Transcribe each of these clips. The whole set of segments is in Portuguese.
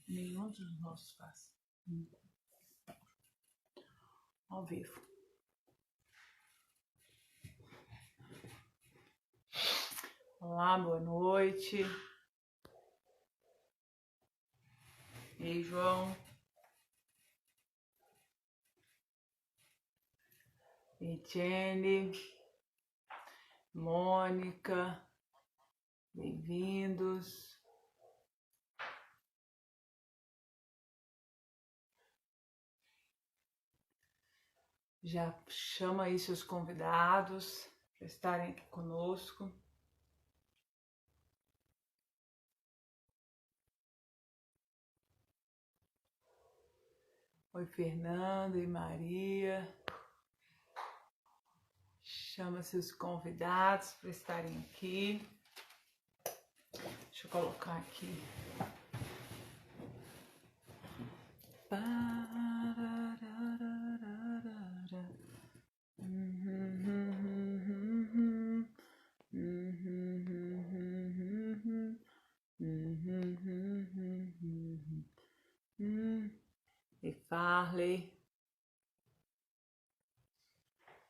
Nenhum dos nossos faz. Ao vivo. Olá, boa noite. Ei, João. Etienne. Mônica. Bem-vindos. Já chama aí seus convidados para estarem aqui conosco. Oi, Fernanda e Maria. Chama seus convidados para estarem aqui. Deixa eu colocar aqui. E Farley.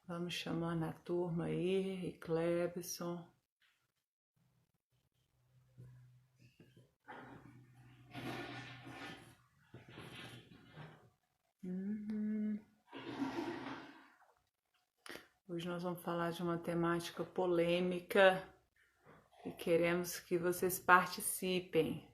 Vamos chamando a turma aí, e Clebson. Hoje nós vamos falar de uma temática polêmica e queremos que vocês participem.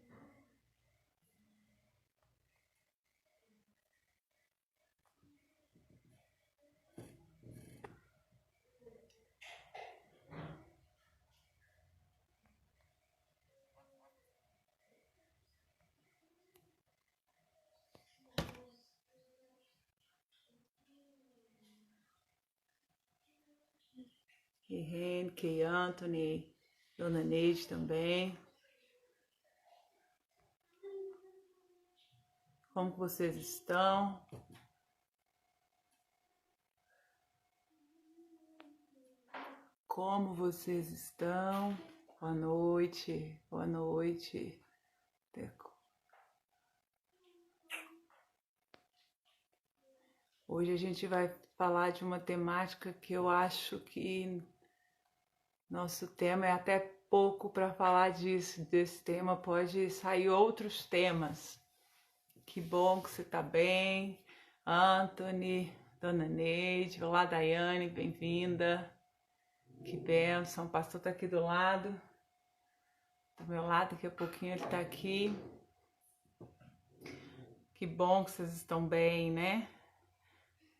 Que Anthony, Dona Neide também. Como que vocês estão? Como vocês estão? Boa noite, boa noite. Hoje a gente vai falar de uma temática que eu acho que nosso tema é até pouco para falar desse tema, pode sair outros temas. Que bom que você está bem, Anthony, Dona Neide, olá Daiane, bem-vinda. Que bênção, o pastor está aqui do lado, do meu lado, daqui a pouquinho ele está aqui. Que bom que vocês estão bem, né?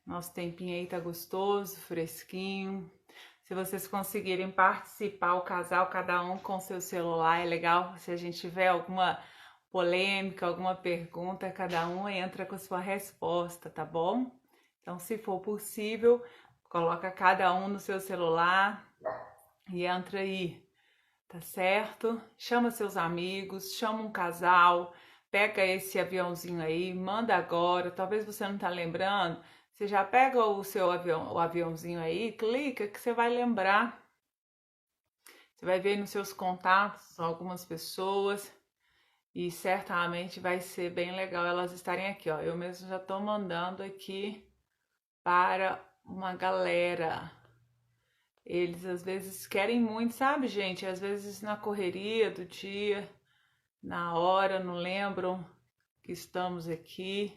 Nosso tempinho aí tá gostoso, fresquinho. Se vocês conseguirem participar, o casal, cada um com seu celular, é legal. Se a gente tiver alguma polêmica, alguma pergunta, cada um entra com a sua resposta, tá bom? Então, se for possível, coloca cada um no seu celular e entra aí, tá certo? Chama seus amigos, chama um casal, pega esse aviãozinho aí, manda agora. Talvez você não tá lembrando. Você já pega o seu aviãozinho aí, clica que você vai lembrar. Você vai ver nos seus contatos algumas pessoas e certamente vai ser bem legal elas estarem aqui, ó. Eu mesmo já tô mandando aqui para uma galera. Eles às vezes querem muito, sabe, gente? Às vezes na correria do dia, na hora, não lembram que estamos aqui.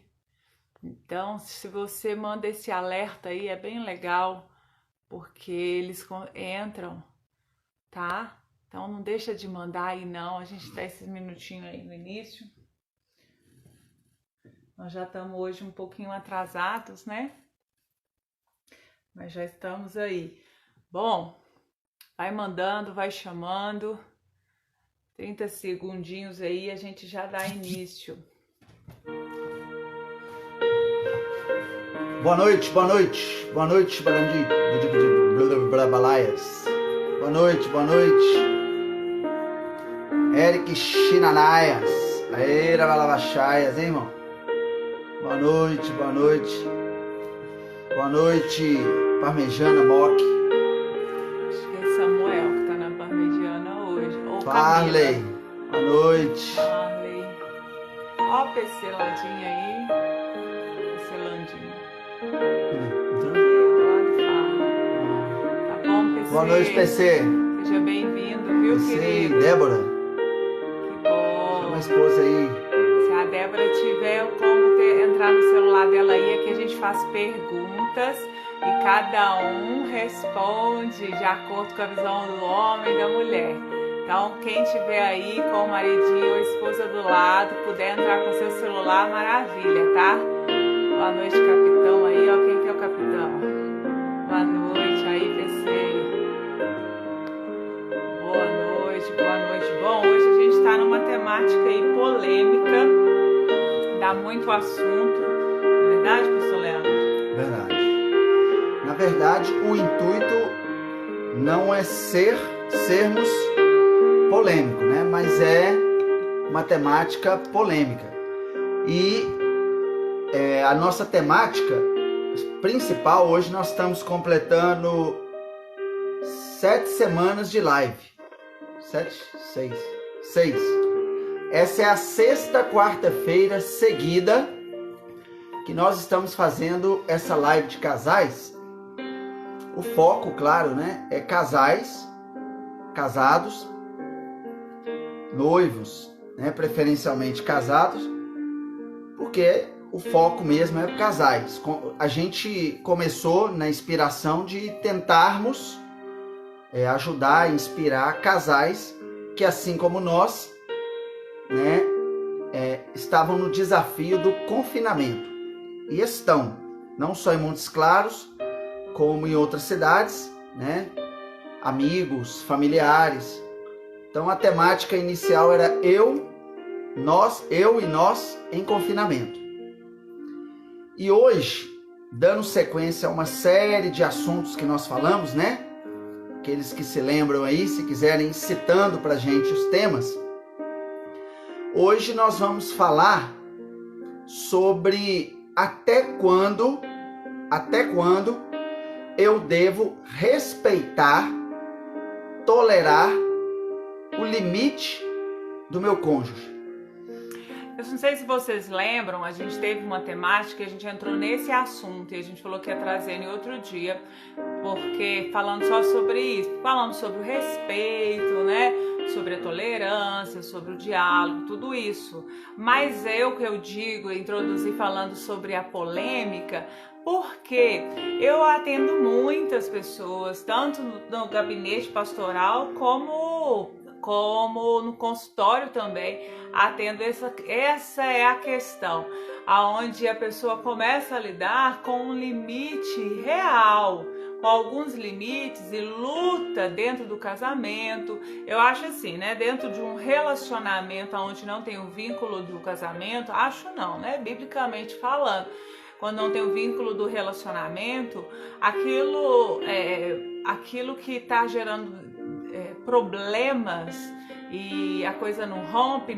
Então, se você manda esse alerta aí, é bem legal, porque eles entram, tá? Então, não deixa de mandar aí não, a gente dá esses minutinhos aí no início. Nós já estamos hoje um pouquinho atrasados, né? Mas já estamos aí. Bom, vai mandando, vai chamando. 30 segundinhos aí, a gente já dá início. Boa noite, Barandi, Balaias. Boa noite. Eric Chinanaias. Aê, Rabalabachaias, hein, irmão? Boa noite. Boa noite, Parmejana Mock. Acho que é Samuel que tá na Parmegiana hoje. Ou Farley, Camila. boa noite. Farley. Ó o PC Landinho aí. PC Landinho. Entrou? Do lado de fora. Tá bom, PC? Boa noite, PC. Seja bem-vindo, viu, PC querido? Débora. Que bom. Chama a esposa aí. Se a Débora tiver como entrar no celular dela aí, aqui a gente faz perguntas e cada um responde de acordo com a visão do homem e da mulher. Então, quem tiver aí com o maridinho ou a esposa do lado, puder entrar com seu celular, maravilha, tá? Boa noite, capitão aí, ó, quem que é o capitão? Boa noite aí, PC. Boa noite, boa noite. Bom, hoje a gente tá numa temática aí polêmica, dá muito assunto, não é verdade, pastor Leandro? Verdade. Na verdade, o intuito não é sermos polêmicos, né? Mas é uma temática polêmica. E a nossa temática principal, hoje nós estamos completando 7 semanas de live. 6. Essa é a 6ª quarta-feira seguida que nós estamos fazendo essa live de casais. O foco, claro, né, é casais, casados, noivos, né, preferencialmente casados, porque o foco mesmo é casais. A gente começou na inspiração de tentarmos ajudar, inspirar casais que, assim como nós, né, estavam no desafio do confinamento. E estão, não só em Montes Claros, como em outras cidades, né? Amigos, familiares. Então a temática inicial era eu e nós em confinamento. E hoje, dando sequência a uma série de assuntos que nós falamos, né? Aqueles que se lembram aí, se quiserem ir citando pra gente os temas. Hoje nós vamos falar sobre até quando eu devo respeitar, tolerar o limite do meu cônjuge. Eu não sei se vocês lembram, a gente teve uma temática, a gente entrou nesse assunto e a gente falou que ia trazer em outro dia, porque falando só sobre isso, falando sobre o respeito, né? Sobre a tolerância, sobre o diálogo, tudo isso. Mas eu digo, introduzi falando sobre a polêmica, porque eu atendo muitas pessoas, tanto no gabinete pastoral como no consultório também, atendo essa é a questão, aonde a pessoa começa a lidar com um limite real, com alguns limites e luta dentro do casamento. Eu acho assim, né? Dentro de um relacionamento onde não tem o vínculo do casamento, acho não, né? Biblicamente falando, quando não tem o vínculo do relacionamento, aquilo que está gerando problemas e a coisa não rompe,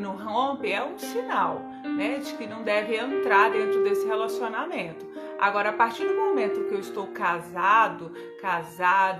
é um sinal, né, de que não deve entrar dentro desse relacionamento. Agora, a partir do momento que eu estou casada,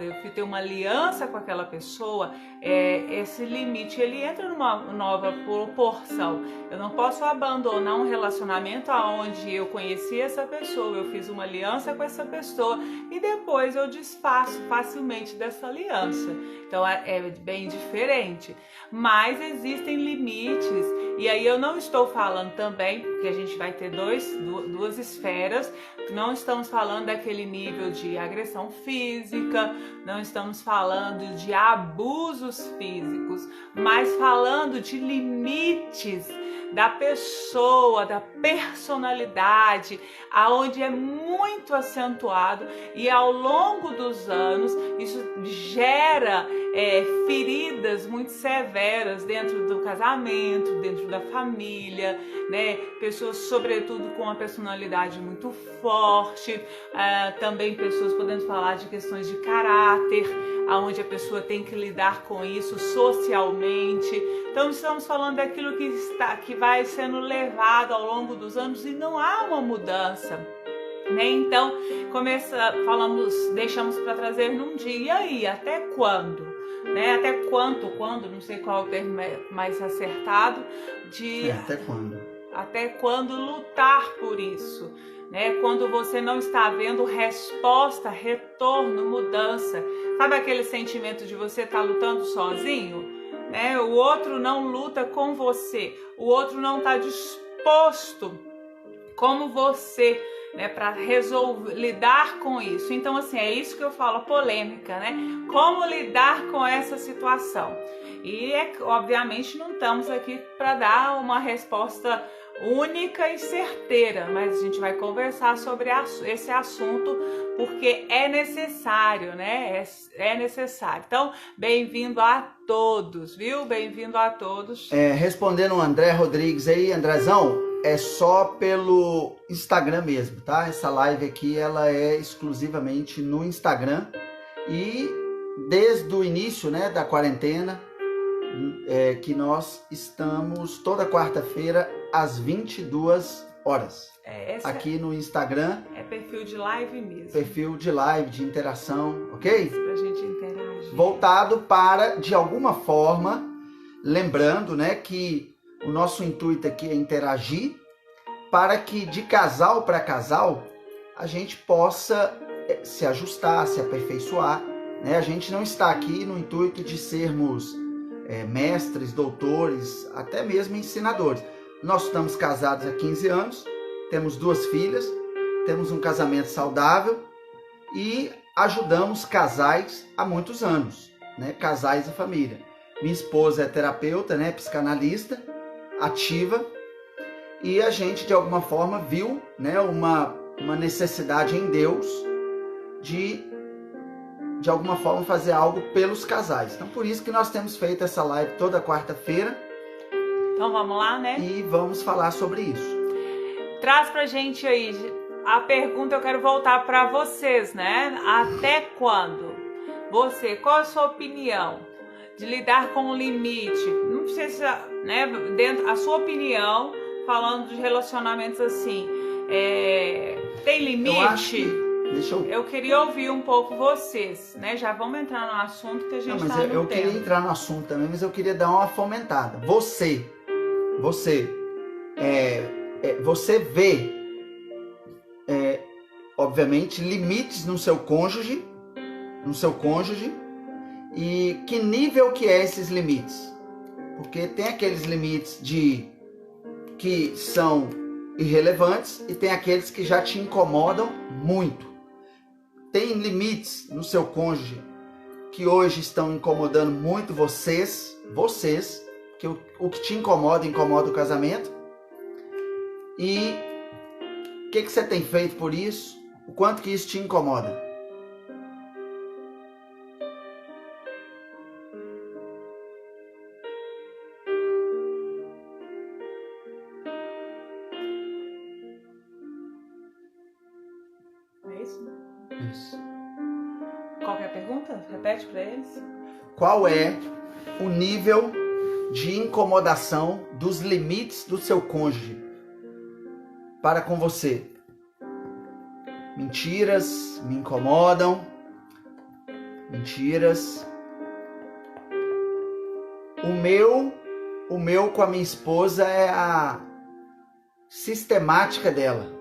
eu tenho uma aliança com aquela pessoa, esse limite ele entra numa nova proporção. Eu não posso abandonar um relacionamento onde eu conheci essa pessoa, eu fiz uma aliança com essa pessoa e depois eu desfaço facilmente dessa aliança. Então é bem diferente, mas existem limites. E aí eu não estou falando também, porque a gente vai ter duas esferas, não estamos falando daquele nível de agressão física, não estamos falando de abusos físicos, mas falando de limites da pessoa, da personalidade, aonde é muito acentuado e ao longo dos anos isso gera feridas muito severas dentro do casamento, dentro da família, né? Pessoas sobretudo com uma personalidade muito forte, também pessoas podemos falar de questões de caráter, aonde a pessoa tem que lidar com isso socialmente. Então estamos falando daquilo que vai sendo levado ao longo dos anos e não há uma mudança, né? Então deixamos para trazer num dia. E aí, até quando? Né? Até quando, não sei qual é o termo mais acertado, até quando? Até quando lutar por isso, né? Quando você não está vendo resposta, retorno, mudança. Sabe aquele sentimento de você estar lutando sozinho? Né? O outro não luta com você, o outro não está disposto como você, né, para resolver, lidar com isso. Então, assim, é isso que eu falo, polêmica, né? Como lidar com essa situação? E, obviamente, não estamos aqui para dar uma resposta única e certeira, mas a gente vai conversar sobre esse assunto porque é necessário, né? É necessário. Então, bem-vindo a todos, viu? Bem-vindo a todos. Respondendo o André Rodrigues aí, Andrezão, é só pelo Instagram mesmo, tá? Essa live aqui, ela é exclusivamente no Instagram e desde o início, né, da quarentena, que nós estamos toda quarta-feira às 22 horas. Aqui no Instagram. É perfil de live mesmo. Perfil de live, de interação, ok? Pra gente interagir. Voltado para, de alguma forma, lembrando, né, que o nosso intuito aqui é interagir para que de casal para casal a gente possa se ajustar, se aperfeiçoar, né? A gente não está aqui no intuito de sermos mestres, doutores, até mesmo ensinadores. Nós estamos casados há 15 anos, temos 2 filhas, temos um casamento saudável e ajudamos casais há muitos anos, né? Casais e família. Minha esposa é terapeuta, né? Psicanalista, ativa, e a gente de alguma forma viu, né, uma necessidade em Deus de alguma forma fazer algo pelos casais. Então por isso que nós temos feito essa live toda quarta-feira. Então vamos lá, né? E vamos falar sobre isso. Traz pra gente aí a pergunta, eu quero voltar para vocês, né? Até quando? Qual a sua opinião de lidar com o limite? Não precisa, né, a sua opinião, falando de relacionamentos assim, tem limite? Eu queria ouvir um pouco vocês, né? Já vamos entrar no assunto que a gente está no tempo. Eu queria entrar no assunto também, mas eu queria dar uma fomentada. Você vê, obviamente, limites no seu cônjuge, e que nível que é esses limites? Porque tem aqueles limites que são irrelevantes e tem aqueles que já te incomodam muito. Tem limites no seu cônjuge que hoje estão incomodando muito vocês, que o que te incomoda o casamento. E o que você tem feito por isso? O quanto que isso te incomoda? É isso? Isso. Qual que é a pergunta? Repete para eles. Qual é o nível de incomodação dos limites do seu cônjuge para com você? Mentiras me incomodam. Mentiras. O meu com a minha esposa é a sistemática dela.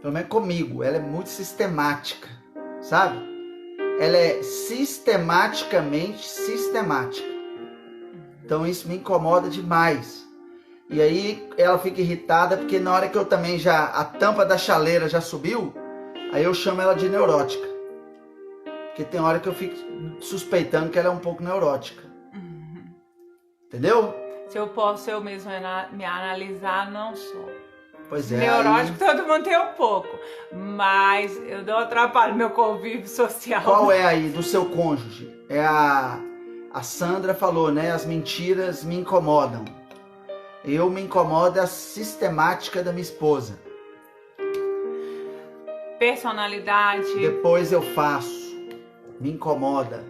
Pelo menos comigo, ela é muito sistemática, sabe? Ela é sistematicamente sistemática. Então isso me incomoda demais. E aí ela fica irritada porque na hora que eu também a tampa da chaleira já subiu, aí eu chamo ela de neurótica. Porque tem hora que eu fico suspeitando que ela é um pouco neurótica. Entendeu? Se eu posso eu mesmo me analisar, não sou. Pois é. Neurótico todo mundo tem um pouco, mas eu não atrapalho meu convívio social. Qual é aí do seu cônjuge? A Sandra falou, né? As mentiras me incomodam. Eu me incomodo a sistemática da minha esposa. Personalidade. Depois eu faço. Me incomoda.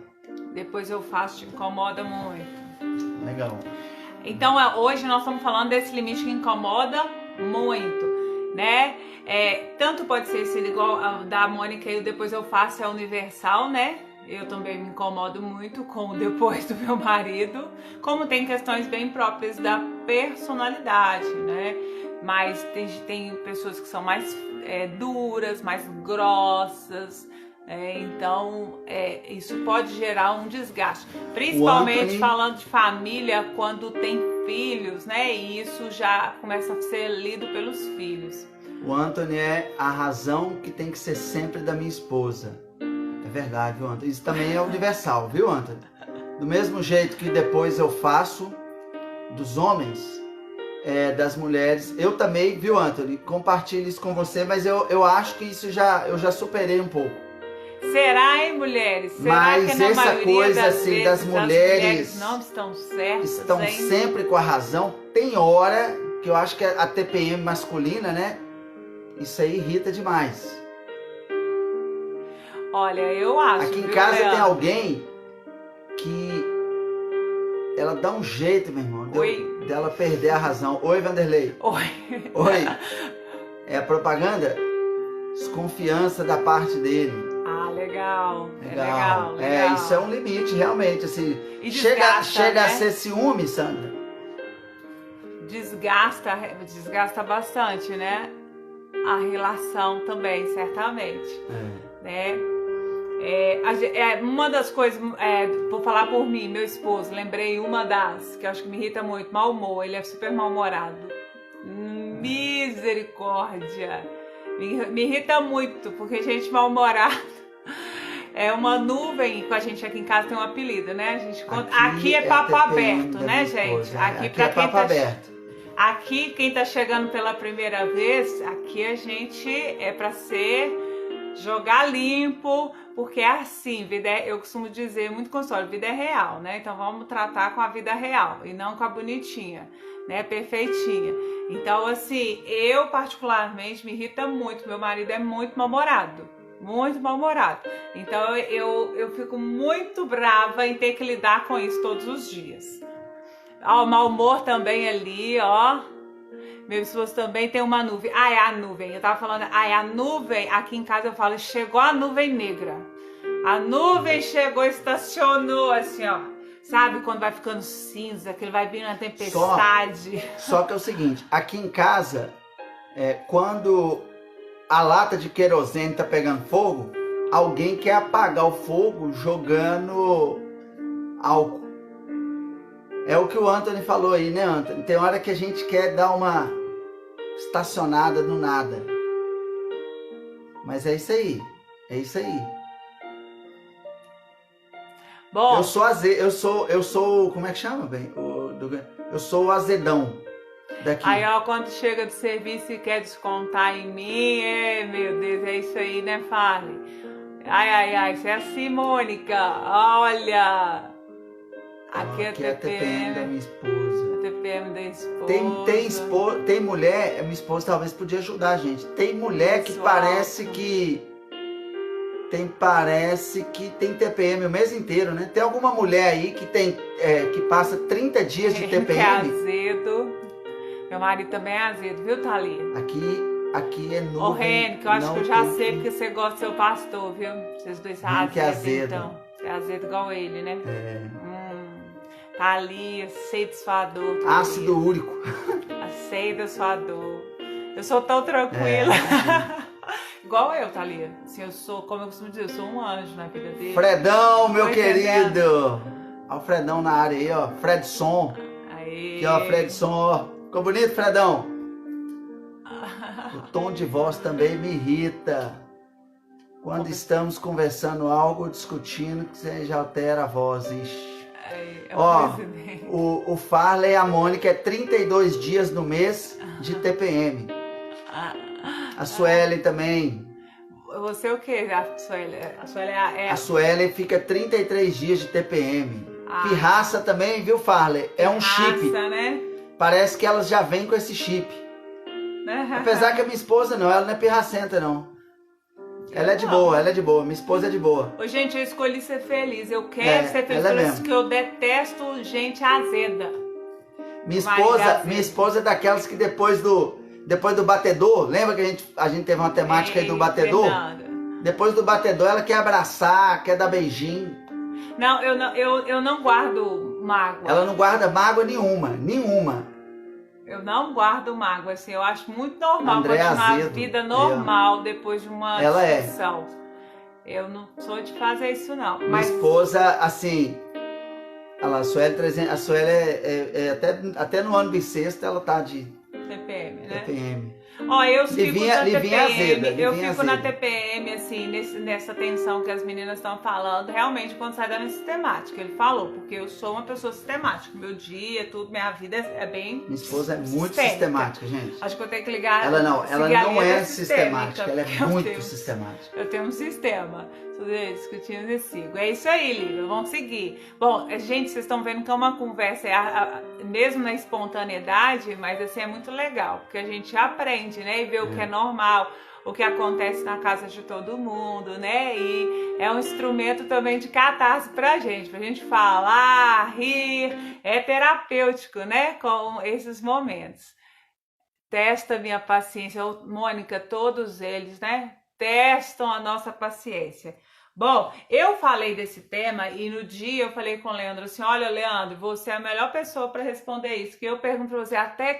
Depois eu faço, te incomoda muito. Legal. Então hoje nós estamos falando desse limite que incomoda muito, né? Tanto pode ser igual a da Mônica e o depois eu faço é universal, né? Eu também me incomodo muito com o depois do meu marido, como tem questões bem próprias da personalidade, né? Mas tem pessoas que são mais duras, mais grossas, então isso pode gerar um desgaste. Principalmente falando de família, quando tem filhos, né? E isso já começa a ser lido pelos filhos. O Anthony é a razão que tem que ser sempre da minha esposa. É verdade, viu, Anthony? Isso também é universal, viu, Anthony? Do mesmo jeito que depois eu faço dos homens, das mulheres. Eu também, viu, Anthony? Compartilho isso com você, mas eu acho que isso eu já superei um pouco. Será, hein, mulheres? Será mas que na essa maioria coisa das assim vezes, das mulheres não estão certas? Estão hein? sempre com a razão. Tem hora que eu acho que a TPM masculina, né? Isso aí irrita demais. Olha, eu acho. Aqui em casa tem alguém que ela dá um jeito, meu irmão, dela perder a razão. Oi, Vanderlei. Oi. Oi. É a propaganda? Desconfiança da parte dele. Ah, legal. Legal. Isso é um limite, realmente. Assim, e desgasta, chega né? a ser ciúme, Sandra? Desgasta bastante, né? A relação também, certamente. Né? Uma das coisas, vou falar por mim, meu esposo, lembrei uma das que eu acho que me irrita muito, mau humor, ele é super mal-humorado. Misericórdia! Me irrita muito, porque gente mal-humorada é uma nuvem, com a gente aqui em casa tem um apelido, né? A gente conta, aqui é papo aberto, né, gente? Aqui pra quem tá aberto. Aqui, quem tá chegando pela primeira vez, aqui a gente pra jogar limpo, porque é assim, eu costumo dizer muito consultório, vida é real, né? Então vamos tratar com a vida real e não com a bonitinha, né? Perfeitinha. Então, assim, eu particularmente me irrita muito, meu marido é muito mal-humorado. Muito mal-humorado. Então eu fico muito brava em ter que lidar com isso todos os dias. Ó, o mau humor também ali, ó. Meu esposo também tem uma nuvem. É a nuvem. Eu tava falando, a nuvem, aqui em casa eu falo, chegou a nuvem negra. A nuvem chegou, estacionou assim, ó. Sabe quando vai ficando cinza, que ele vai vir na tempestade. Só que é o seguinte, aqui em casa, quando a lata de querosene tá pegando fogo, alguém quer apagar o fogo jogando álcool. É o que o Anthony falou aí, né, Anthony? Tem hora que a gente quer dar uma estacionada no nada. Mas é isso aí. É isso aí. Bom, eu sou, como é que chama, bem? Eu sou o azedão daqui. Aí, ó, quando chega do serviço e quer descontar em mim, meu Deus, é isso aí, né, Farley? Ai, isso é assim, Mônica, olha. Aqui é a TPM da minha esposa. A TPM da esposa. Tem mulher, minha esposa talvez podia ajudar a gente. Tem mulher que parece que tem TPM o mês inteiro, né? Tem alguma mulher aí que passa 30 dias de TPM? Que é azedo. Meu marido também é azedo, viu, Thalia? Aqui é nuvem. Ô, Rene, que eu acho que eu já sei porque você gosta do seu pastor, viu? Vocês dois são azedo. Então. Você é azedo igual ele, né? Thalia, aceita sua dor. Thalia. Ácido úrico. Aceita sua dor. Eu sou tão tranquila. Igual eu, Thalia. Assim, eu sou, como eu costumo dizer, eu sou um anjo na vida dele. Fredão, meu querido. Olha o Fredão na área aí, ó. Fredson. Aí. Aqui, ó, Fredson, ó. Ficou bonito, Fredão? O tom de voz também me irrita. Quando estamos conversando algo, discutindo, que você já altera a voz. Ixi. Ó, o Farley e a Mônica é 32 dias no mês de TPM. A Suelen também. Você o que, a Suelen? A Suelen fica 33 dias de TPM. Pirraça também, viu, Farley? É um chip. Né? Parece que elas já vêm com esse chip. Apesar que a minha esposa não, ela não é pirracenta, não. Ela é de boa, minha esposa é de boa. Ô, gente, eu escolhi ser feliz, eu quero ser feliz, por isso que eu detesto gente azeda. Minha esposa é daquelas que depois do batedor, lembra que a gente teve uma temática aí do batedor? Depois do batedor, ela quer abraçar, quer dar beijinho. Não, eu não guardo mágoa. Ela não guarda mágoa nenhuma. Eu não guardo mágoa, assim, eu acho muito normal André continuar azedo. a vida normal depois de uma Ela discussão. Eu não sou de fazer isso, não. Minha esposa, assim... Olha lá, a Sueli até no ano bissexto ela tá de TPM, né? TPM. Ó, eu fico na TPM, eu fico na azeda. TPM, assim, nessa tensão que as meninas estão falando, realmente quando sai da minha sistemática, ele falou, porque eu sou uma pessoa sistemática, meu dia, tudo, minha vida é bem Minha esposa é muito sistemática, gente. Acho que eu tenho que ligar. Ela não é sistemática, ela é muito sistemática. Eu tenho um sistema. Discutindo e sigo. É isso aí, Lívia. Vamos seguir. Bom, gente, vocês estão vendo que é uma conversa, mesmo na espontaneidade, mas assim é muito legal, porque a gente aprende, né? E vê o que é normal, o que acontece na casa de todo mundo, né? E é um instrumento também de catarse pra gente falar, rir, é terapêutico, né? Com esses momentos. Testa minha paciência. Mônica, todos eles, né? Testam a nossa paciência. Bom, eu falei desse tema e no dia eu falei com o Leandro assim, olha, Leandro, você é a melhor pessoa para responder isso, que eu pergunto para você até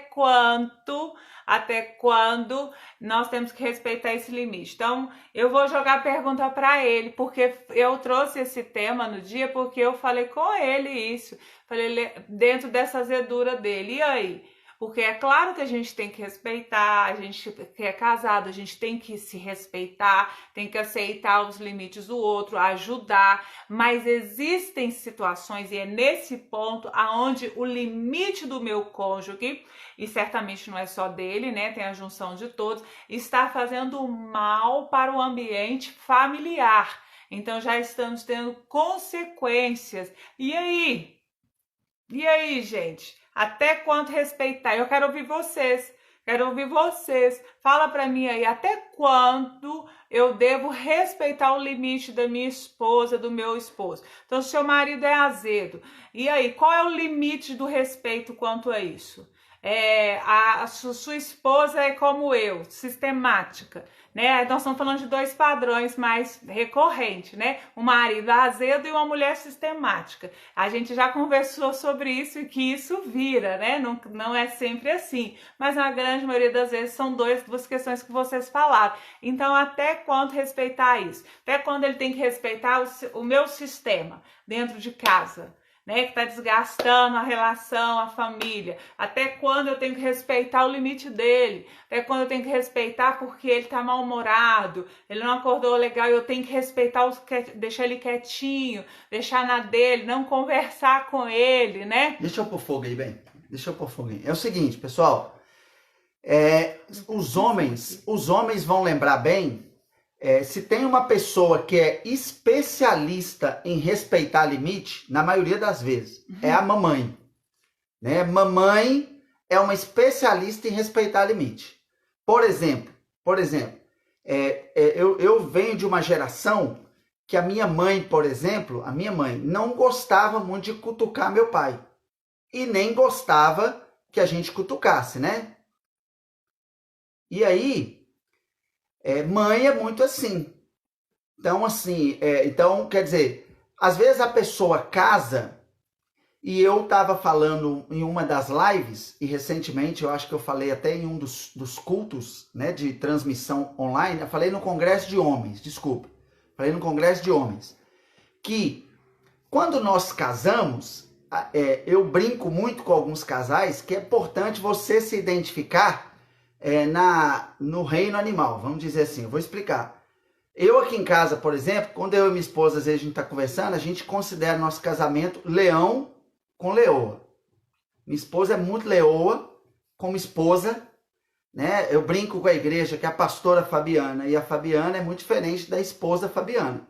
quando nós temos que respeitar esse limite. Então, eu vou jogar a pergunta para ele, porque eu trouxe esse tema no dia porque eu falei com ele isso, falei dentro dessa azedura dele, e aí? Porque é claro que a gente tem que respeitar, a gente que é casado, a gente tem que se respeitar, tem que aceitar os limites do outro, ajudar, mas existem situações, e é nesse ponto aonde o limite do meu cônjuge, e certamente não é só dele, né, tem a junção de todos, está fazendo mal para o ambiente familiar. Então já estamos tendo consequências. E aí? E aí, gente? Até quanto respeitar? Eu quero ouvir vocês. Fala pra mim aí, até quando eu devo respeitar o limite da minha esposa, do meu esposo? Então, se seu marido é azedo, e aí, qual é o limite do respeito quanto a isso? A sua esposa é como eu, sistemática, né? Nós estamos falando de dois padrões mais recorrentes, né? Um marido azedo e uma mulher sistemática. A gente já conversou sobre isso e que isso vira, né? Não é sempre assim, mas na grande maioria das vezes são duas questões que vocês falaram. Então, até quando respeitar isso? Até quando ele tem que respeitar o meu sistema dentro de casa? Né, que está desgastando a relação, a família. Até quando eu tenho que respeitar o limite dele? Até quando eu tenho que respeitar porque ele está mal-humorado, ele não acordou legal e eu tenho que respeitar, deixar ele quietinho, deixar na dele, não conversar com ele, né? Deixa eu pôr fogo aí, bem. É o seguinte, pessoal. Os homens vão lembrar bem. Se tem uma pessoa que é especialista em respeitar limite, na maioria das vezes, é a mamãe. Né? Mamãe é uma especialista em respeitar limite. Por exemplo, eu venho de uma geração que a minha mãe, por exemplo, não gostava muito de cutucar meu pai. E nem gostava que a gente cutucasse, né? E aí... mãe é muito assim. Então, assim, quer dizer, às vezes a pessoa casa, e eu estava falando em uma das lives, e recentemente eu acho que eu falei até em um dos cultos, né, de transmissão online, eu falei no Congresso de Homens, que quando nós casamos, eu brinco muito com alguns casais que é importante você se identificar no reino animal, vamos dizer assim, eu vou explicar. Eu aqui em casa, por exemplo, quando eu e minha esposa, às vezes a gente está conversando, a gente considera nosso casamento leão com leoa. Minha esposa é muito leoa como esposa, né? Eu brinco com a igreja que é a pastora Fabiana, e a Fabiana é muito diferente da esposa Fabiana.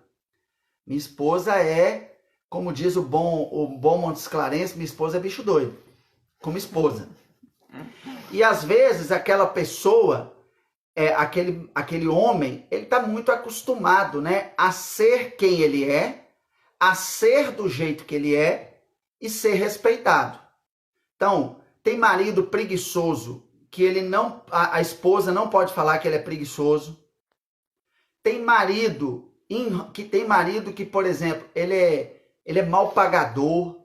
Minha esposa é, como diz o bom Montes Clarence, minha esposa é bicho doido, como esposa. E às vezes aquela pessoa, aquele homem, ele está muito acostumado, né, a ser quem ele é, a ser do jeito que ele é e ser respeitado. Então, tem marido preguiçoso que a esposa não pode falar que ele é preguiçoso. Tem marido que, por exemplo, ele é mal pagador.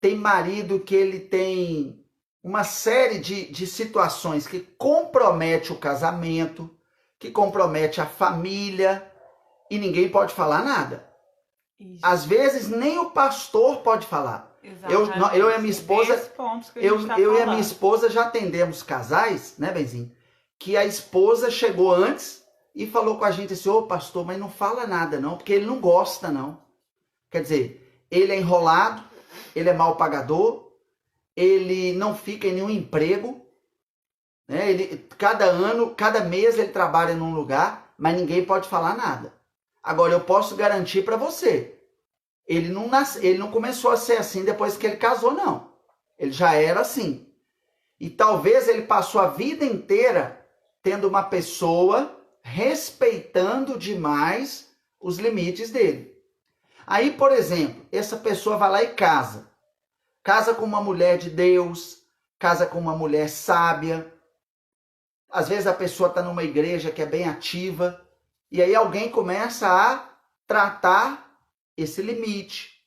Tem marido que ele tem uma série de situações que compromete o casamento, que compromete a família, e ninguém pode falar nada. Isso. Às vezes nem o pastor pode falar. Eu e a minha esposa, eu e a minha esposa já atendemos casais, né, Benzinho? Que a esposa chegou antes e falou com a gente assim: ô pastor, mas não fala nada não, porque ele não gosta não. Quer dizer, ele é enrolado, ele é mal pagador, ele não fica em nenhum emprego, né? Cada mês ele trabalha num lugar, mas ninguém pode falar nada. Agora eu posso garantir para você, ele não começou a ser assim depois que ele casou, não. Ele já era assim. E talvez ele passou a vida inteira tendo uma pessoa respeitando demais os limites dele. Aí, por exemplo, essa pessoa vai lá e casa. Casa com uma mulher de Deus, casa com uma mulher sábia. Às vezes a pessoa está numa igreja que é bem ativa, e aí alguém começa a tratar esse limite.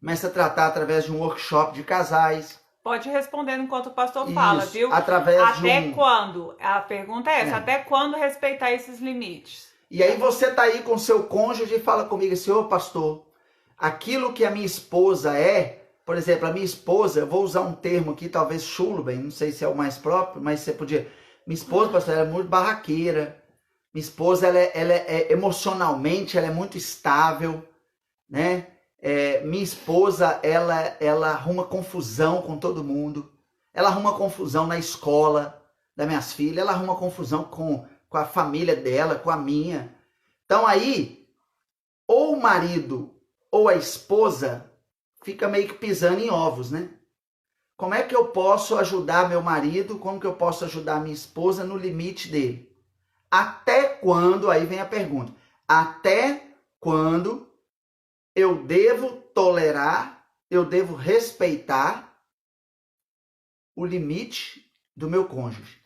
Começa a tratar através de um workshop de casais. Pode responder enquanto o pastor fala, viu? Até quando? A pergunta é essa, até quando respeitar esses limites? E aí você tá aí com seu cônjuge e fala comigo assim: ô pastor, aquilo que a minha esposa por exemplo, a minha esposa, eu vou usar um termo aqui, talvez chulo, bem, não sei se é o mais próprio, mas você podia... Minha esposa, pastor, ela é muito barraqueira. Minha esposa, emocionalmente, ela é muito estável, né? Minha esposa, ela arruma confusão com todo mundo. Ela arruma confusão na escola das minhas filhas, ela arruma confusão com a família dela, com a minha. Então aí, ou o marido ou a esposa fica meio que pisando em ovos, né? Como é que eu posso ajudar meu marido? Como que eu posso ajudar minha esposa no limite dele? Até quando, aí vem a pergunta, até quando eu devo tolerar, eu devo respeitar o limite do meu cônjuge?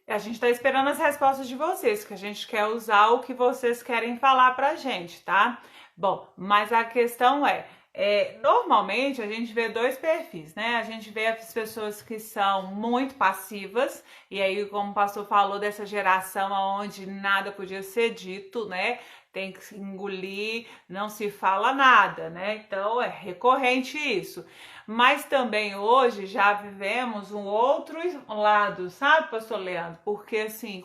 A gente está esperando as respostas de vocês, que a gente quer usar o que vocês querem falar pra gente, tá? Bom, mas a questão normalmente a gente vê dois perfis, né? A gente vê as pessoas que são muito passivas, e aí, como o pastor falou, dessa geração onde nada podia ser dito, né? Tem que se engolir, não se fala nada, né? Então é recorrente isso. Mas também hoje já vivemos um outro lado, sabe, pastor Leandro? Porque assim,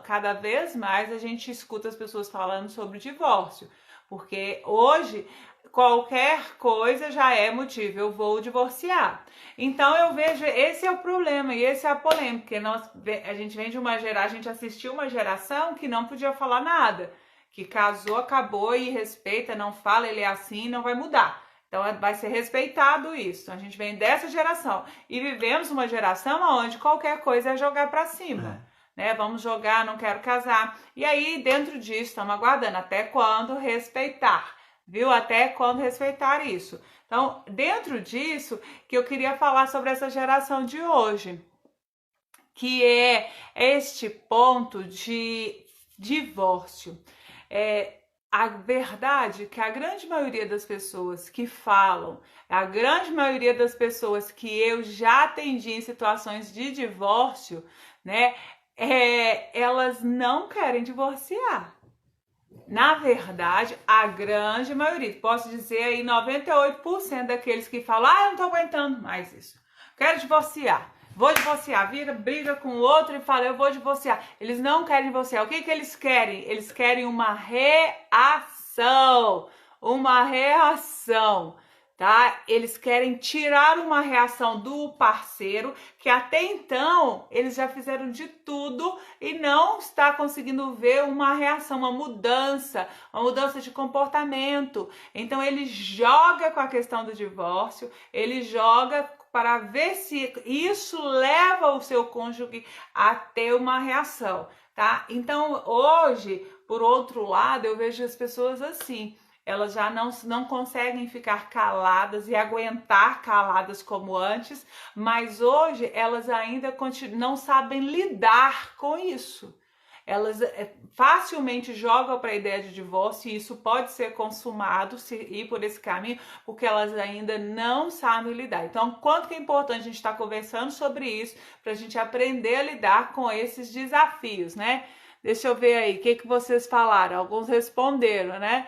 cada vez mais a gente escuta as pessoas falando sobre divórcio. Porque hoje qualquer coisa já é motivo, eu vou divorciar. Então eu vejo, esse é o problema e esse é a polêmica, porque a gente vem de uma geração, a gente assistiu uma geração que não podia falar nada, que casou, acabou e respeita, não fala, ele é assim, não vai mudar. Então vai ser respeitado isso. A gente vem dessa geração e vivemos uma geração onde qualquer coisa é jogar pra cima. Né? Vamos jogar, não quero casar. E aí dentro disso estamos aguardando até quando respeitar. Viu? Até quando respeitar isso. Então, dentro disso, que eu queria falar sobre essa geração de hoje, que é este ponto de divórcio. A verdade é que a grande maioria das pessoas que falam, a grande maioria das pessoas que eu já atendi em situações de divórcio, né, elas não querem divorciar. Na verdade, a grande maioria, posso dizer aí 98% daqueles que falam: eu não tô aguentando mais isso, quero divorciar, vou divorciar, briga com o outro e fala: eu vou divorciar. Eles não querem divorciar. O que eles querem? Eles querem uma reação, tá? Eles querem tirar uma reação do parceiro, que até então eles já fizeram de tudo e não está conseguindo ver uma reação, uma mudança de comportamento. Então ele joga com a questão do divórcio, ele joga para ver se isso leva o seu cônjuge a ter uma reação, tá? Então hoje, por outro lado, eu vejo as pessoas assim, elas já não conseguem ficar caladas e aguentar caladas como antes, mas hoje elas ainda não sabem lidar com isso. elas facilmente jogam para a ideia de divórcio, e isso pode ser consumado se ir por esse caminho, porque elas ainda não sabem lidar. Então, quanto que é importante a gente estar conversando sobre isso, para a gente aprender a lidar com esses desafios, né? Deixa eu ver aí, o que vocês falaram? Alguns responderam, né?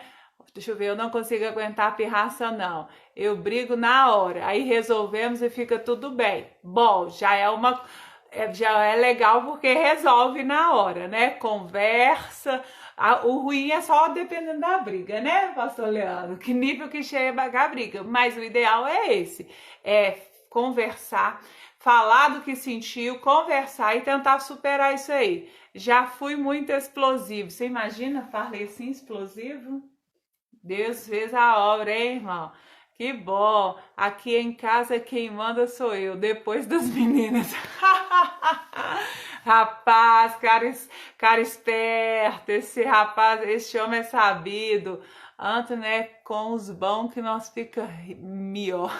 Deixa eu ver, eu não consigo aguentar a pirraça, não. Eu brigo na hora. Aí resolvemos e fica tudo bem. Bom, já é legal porque resolve na hora, né? Conversa. O ruim é só dependendo da briga, né, pastor Leandro? Que nível que chega a briga. Mas o ideal é esse. É conversar, falar do que sentiu, conversar e tentar superar isso aí. Já fui muito explosivo. Você imagina, falei assim, explosivo? Deus fez a obra, hein, irmão? Que bom! Aqui em casa quem manda sou eu, depois das meninas. Rapaz, cara esperto, esse rapaz, esse homem é sabido. Antes, né, com os bons que nós fica melhor.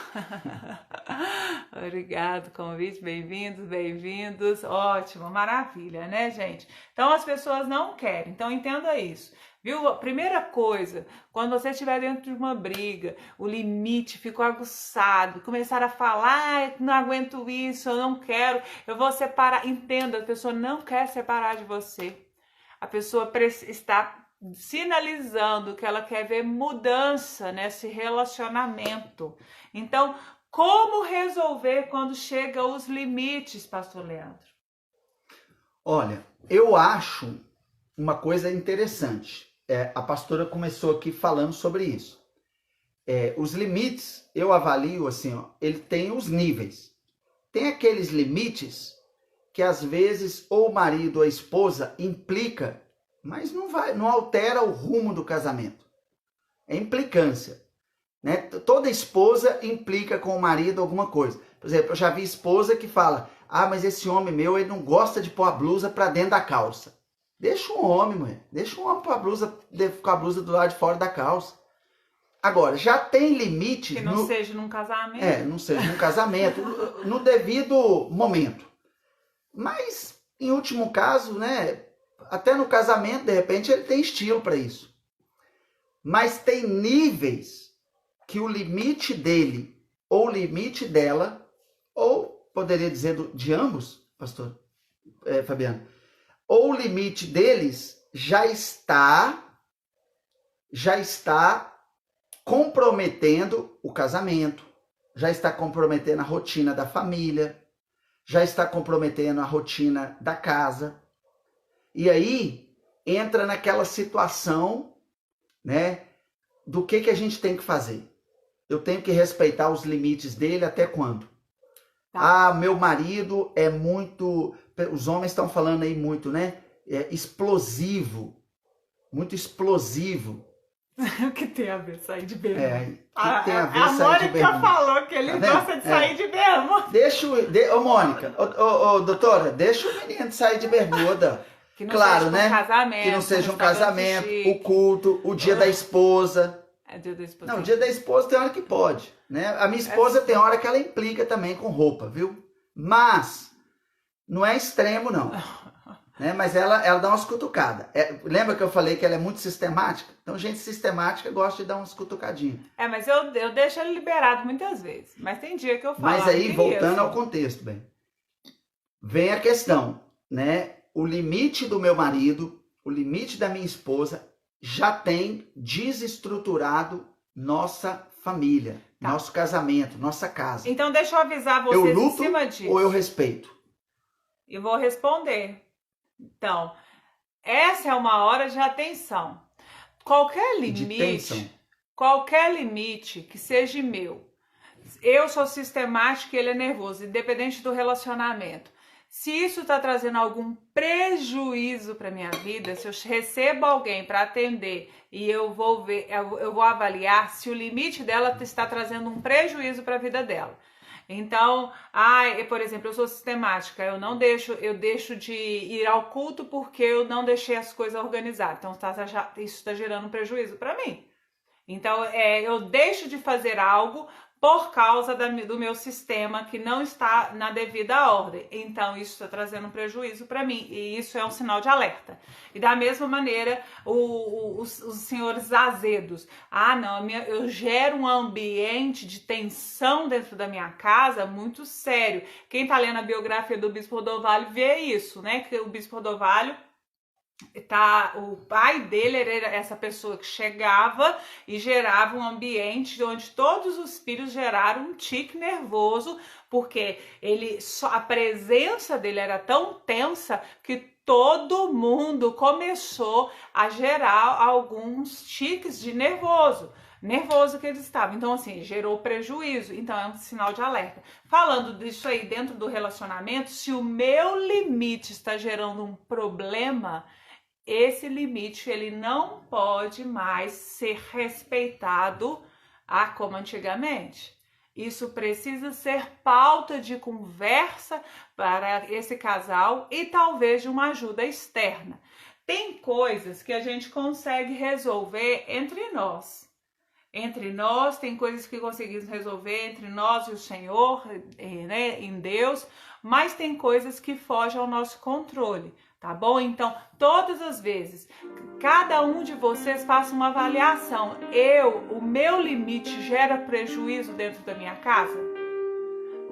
Obrigado, convite, bem-vindos, bem-vindos. Ótimo, maravilha, né, gente? Então as pessoas não querem, então entenda isso. Viu? A primeira coisa, quando você estiver dentro de uma briga, o limite ficou aguçado, começaram a falar, não aguento isso, eu não quero, eu vou separar. Entenda, a pessoa não quer separar de você. A pessoa está sinalizando que ela quer ver mudança nesse relacionamento. Então, como resolver quando chega os limites, pastor Leandro? Olha, eu acho uma coisa interessante. A pastora começou aqui falando sobre isso. Os limites, eu avalio assim, ó, ele tem os níveis. Tem aqueles limites que às vezes ou o marido ou a esposa implica, mas não altera o rumo do casamento. É implicância, né? Toda esposa implica com o marido alguma coisa. Por exemplo, eu já vi esposa que fala: ah, mas esse homem meu, ele não gosta de pôr a blusa para dentro da calça. Deixa um homem, mulher. Deixa um homem com a blusa do lado de fora da calça. Agora, já tem limite. Que não seja num casamento. Não seja num casamento, no devido momento. Mas, em último caso, né? Até no casamento, de repente, ele tem estilo para isso. Mas tem níveis que o limite dele, ou o limite dela, ou poderia dizer de ambos, pastor Fabiano, ou o limite deles já está comprometendo o casamento, já está comprometendo a rotina da família, já está comprometendo a rotina da casa. E aí entra naquela situação, né, do que a gente tem que fazer. Eu tenho que respeitar os limites dele até quando? Tá. Ah, meu marido é muito... Os homens estão falando aí muito, né? Explosivo. Muito explosivo. O que tem a ver sair de bermuda? O que tem a ver sair de bermuda? A Mônica falou que ele gosta de sair de bermuda. Ô, Mônica, doutora, deixa o menino sair de bermuda. Que não seja um casamento. Que não seja um casamento, o culto, o dia da esposa. Dia da esposa. Não, o dia da esposa tem hora que pode, né? A minha esposa tem hora que ela implica também com roupa, viu? Mas não é extremo, não. Né? Mas ela dá umas cutucadas. Lembra que eu falei que ela é muito sistemática? Então, gente sistemática gosta de dar umas cutucadinhas. Mas eu deixo ele liberado muitas vezes. Mas tem dia que eu falo. Mas aí, voltando ao contexto, bem, vem a questão, né? O limite do meu marido, o limite da minha esposa já tem desestruturado nossa família, nosso casamento, nossa casa. Então, deixa eu avisar vocês eu luto em cima disso. Ou eu respeito? Eu vou responder. Então, essa é uma hora de atenção. Qualquer limite que seja meu, eu sou sistemática e ele é nervoso, independente do relacionamento. Se isso está trazendo algum prejuízo para minha vida, se eu recebo alguém para atender e eu vou avaliar se o limite dela está trazendo um prejuízo para a vida dela. Então, por exemplo, eu sou sistemática, eu deixo de ir ao culto porque eu não deixei as coisas organizadas. Então, isso está gerando um prejuízo para mim. Então, eu deixo de fazer algo por causa do meu sistema que não está na devida ordem. Então, isso está trazendo um prejuízo para mim, e isso é um sinal de alerta. E da mesma maneira, os senhores azedos. Ah, não, eu gero um ambiente de tensão dentro da minha casa muito sério. Quem está lendo a biografia do Bispo Rodovalho vê isso, né? Que o Bispo Rodovalho, o pai dele era essa pessoa que chegava e gerava um ambiente onde todos os filhos geraram um tique nervoso, porque a presença dele era tão tensa que todo mundo começou a gerar alguns tiques de nervoso que eles estavam. Então, assim, gerou prejuízo. Então, é um sinal de alerta. Falando disso aí dentro do relacionamento, se o meu limite está gerando um problema, esse limite ele não pode mais ser respeitado como antigamente. Isso precisa ser pauta de conversa para esse casal e talvez de uma ajuda externa. Tem coisas que a gente consegue resolver entre nós. Entre nós, tem coisas que conseguimos resolver entre nós e o Senhor, né, em Deus, mas tem coisas que fogem ao nosso controle. Tá bom? Então, todas as vezes, cada um de vocês faça uma avaliação. O meu limite gera prejuízo dentro da minha casa?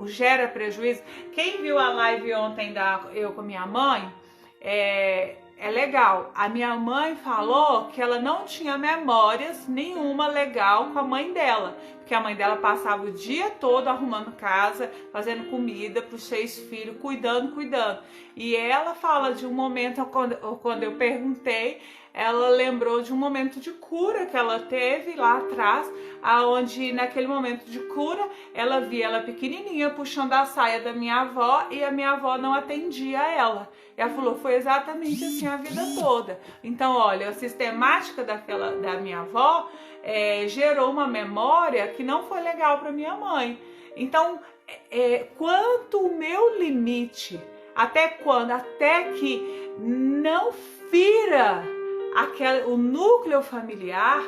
Gera prejuízo? Quem viu a live ontem eu com minha mãe, é legal. A minha mãe falou que ela não tinha memórias nenhuma legal com a mãe dela, porque a mãe dela passava o dia todo arrumando casa, fazendo comida para os 6 filhos, cuidando. E ela fala de um momento, quando eu perguntei, ela lembrou de um momento de cura que ela teve lá atrás, aonde naquele momento de cura, ela via ela pequenininha puxando a saia da minha avó e a minha avó não atendia ela. E ela falou, foi exatamente assim a vida toda. Então, olha, a sistemática da minha avó gerou uma memória que não foi legal para minha mãe. Então, quanto o meu limite, até quando? Até que não fira o núcleo familiar,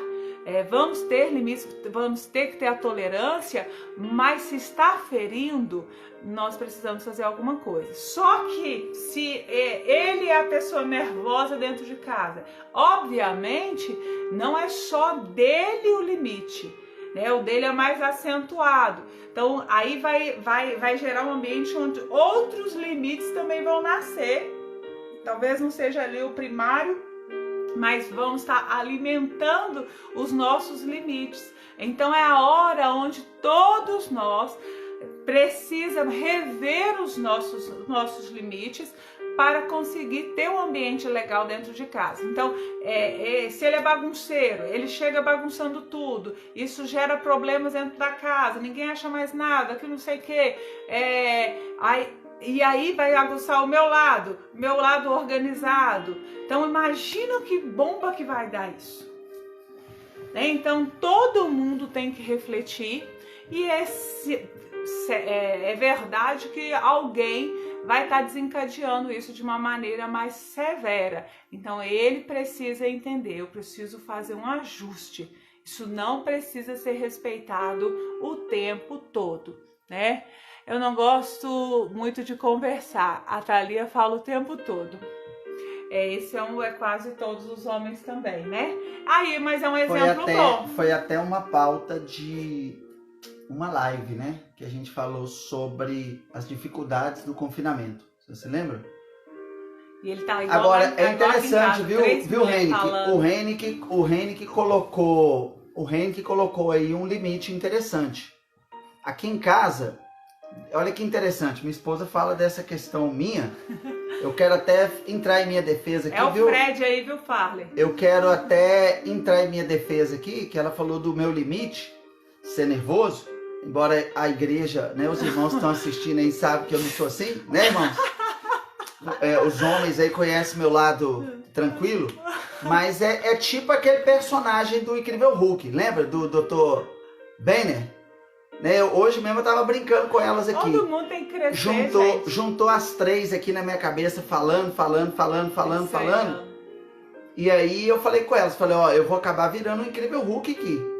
vamos ter limites, vamos ter que ter a tolerância, mas se está ferindo, nós precisamos fazer alguma coisa. Só que se ele é a pessoa nervosa dentro de casa, obviamente não é só dele o limite, né? O dele é mais acentuado. Então aí vai gerar um ambiente onde outros limites também vão nascer. Talvez não seja ali o primário, mas vamos estar alimentando os nossos limites. Então é a hora onde todos nós precisamos rever os nossos limites para conseguir ter um ambiente legal dentro de casa. Então, se ele é bagunceiro, ele chega bagunçando tudo, isso gera problemas dentro da casa, ninguém acha mais nada, que não sei o quê, e aí vai aguçar o meu lado organizado. Então imagina que bomba que vai dar isso, né? Então todo mundo tem que refletir, e é verdade que alguém vai estar desencadeando isso de uma maneira mais severa. Então ele precisa entender, eu preciso fazer um ajuste. Isso não precisa ser respeitado o tempo todo, né? Eu não gosto muito de conversar. A Thalia fala o tempo todo. Esse é quase todos os homens também, né? Aí, mas é um exemplo bom. Foi até uma pauta de uma live, né? Que a gente falou sobre as dificuldades do confinamento. Você lembra? E ele tá igual. Agora, é interessante, viu, Henrique? O Henrique colocou aí um limite interessante. Aqui em casa, olha que interessante, minha esposa fala dessa questão minha. Eu quero até entrar em minha defesa aqui, viu? É o Fred aí, viu, Farley? Eu quero até entrar em minha defesa aqui, que ela falou do meu limite, ser nervoso. Embora a igreja, né, os irmãos que estão assistindo aí sabem que eu não sou assim, né, irmãos? Os homens aí conhecem meu lado tranquilo, mas é tipo aquele personagem do Incrível Hulk, lembra? Do Dr. Banner? Né? Hoje mesmo eu tava brincando com elas aqui. Todo mundo tem que crescer, juntou as 3 aqui na minha cabeça, falando. E aí eu falei com elas, falei, ó, eu vou acabar virando um Incrível Hulk aqui.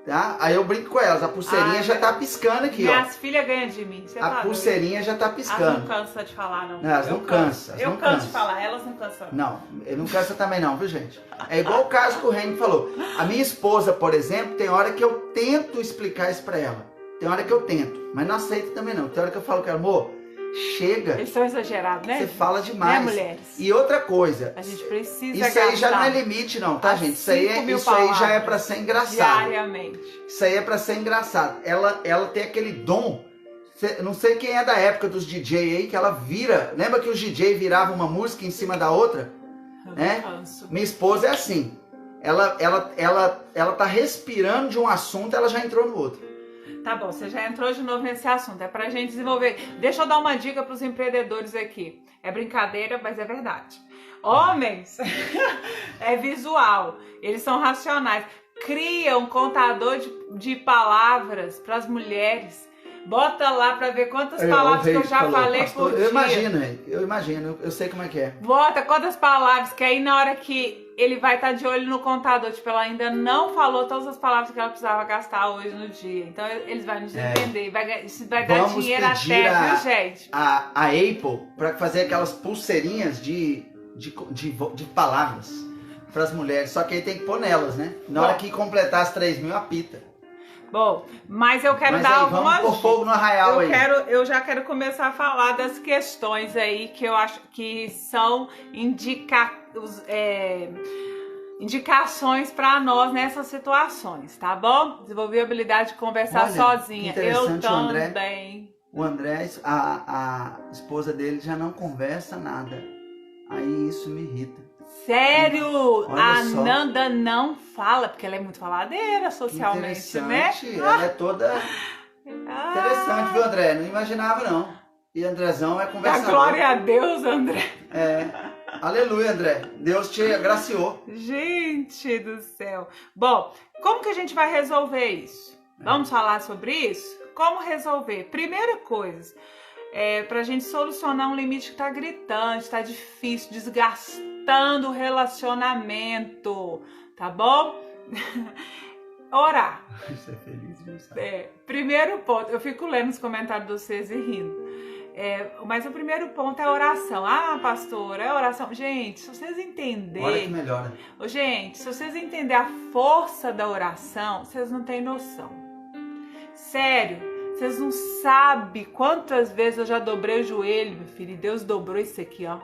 Tá? Aí eu brinco com elas, a pulseirinha já tá piscando aqui, ó. Minhas filhas ganham de mim. Você A tá pulseirinha já tá Elas piscando. não cansam de falar, não. Não, elas não cansam. Eu canso de falar, elas não cansam. Não, eu não canso também não, viu, gente? É igual o caso que o Reni falou. A minha esposa, por exemplo, tem hora que eu tento explicar isso pra ela. Tem hora que eu tento, mas não aceito também não. Tem hora que eu falo com ela, amor, chega. Eles são exagerados, né? Você fala demais. Né, mulheres? E outra coisa, A gente precisa isso aí já não é limite não, tá, gente? Isso aí já é pra ser engraçado. Diariamente. Isso aí é pra ser engraçado. Ela tem aquele dom. Não sei quem é da época dos DJ aí, que ela vira. Lembra que os DJ viravam uma música em cima da outra? Né? Minha esposa é assim. Ela tá respirando de um assunto, ela já entrou no outro. Tá bom, você já entrou de novo nesse assunto. É pra gente desenvolver. Deixa eu dar uma dica pros empreendedores aqui. É brincadeira, mas é verdade. Homens é visual. Eles são racionais. Cria um contador de palavras pras mulheres. Bota lá pra ver quantas palavras que eu já falei pastor, por dia. Eu imagino, eu sei como é que é. Bota quantas palavras, que aí na hora que ele vai estar de olho no contador, tipo, ela ainda não falou todas as palavras que ela precisava gastar hoje no dia. Então eles vão nos entender, isso vai dar dinheiro até, viu, gente? A Apple pra fazer aquelas pulseirinhas de palavras pras mulheres, só que aí tem que pôr nelas, né? Na hora que completar as 3.000, apita. Bom, mas eu quero dar algumas... Vamos pôr fogo no arraial aí. Eu já quero começar a falar das questões aí que eu acho que são indicações para nós nessas situações, tá bom? Desenvolver a habilidade de conversar sozinha. Eu também. O André, a esposa dele já não conversa nada. Aí isso me irrita. Sério? A Nanda não fala, porque ela é muito faladeira socialmente, né? Ela é toda interessante, viu, André? Não imaginava, não. E Andrezão é conversador. Glória a Deus, André. Aleluia, André. Deus te agraciou. Gente do céu. Bom, como que a gente vai resolver isso? Vamos falar sobre isso? Como resolver? Primeira coisa, pra gente solucionar um limite que tá gritante, tá difícil, desgastando o relacionamento, tá bom? Orar. Isso é feliz, viu? Primeiro ponto, eu fico lendo os comentários de vocês e rindo. Mas o primeiro ponto é a oração. Ah, pastora, é oração. Gente, se vocês entenderem... Olha que melhora. Gente, se vocês entenderem a força da oração, vocês não têm noção. Sério, vocês não sabem quantas vezes eu já dobrei o joelho, meu filho, e Deus dobrou isso aqui, ó.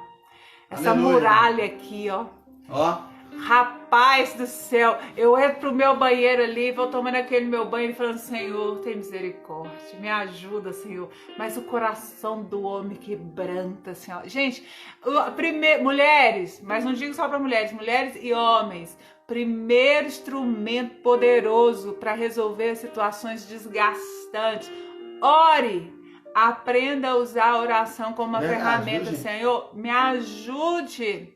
Essa muralha aqui, ó. Ó. Rapaz do céu, eu entro pro meu banheiro ali, vou tomando aquele meu banho e falando, Senhor, tem misericórdia, me ajuda, Senhor. Mas o coração do homem quebranta, Senhor. Gente, mulheres, mas não digo só para mulheres, mulheres e homens, primeiro instrumento poderoso para resolver situações desgastantes. Ore, aprenda a usar a oração como uma ferramenta, Senhor, me ajude.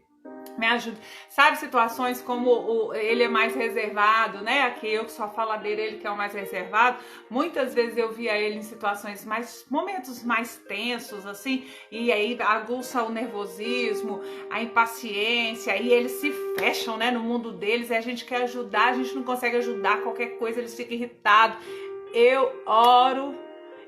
Me ajuda. Sabe situações como ele é mais reservado, né? Aqui eu que sou a faladeira, ele que é o mais reservado. Muitas vezes eu via ele em situações momentos mais tensos, assim, e aí aguça o nervosismo, a impaciência, e eles se fecham, né, no mundo deles, e a gente quer ajudar, a gente não consegue ajudar, qualquer coisa, eles ficam irritados. Eu oro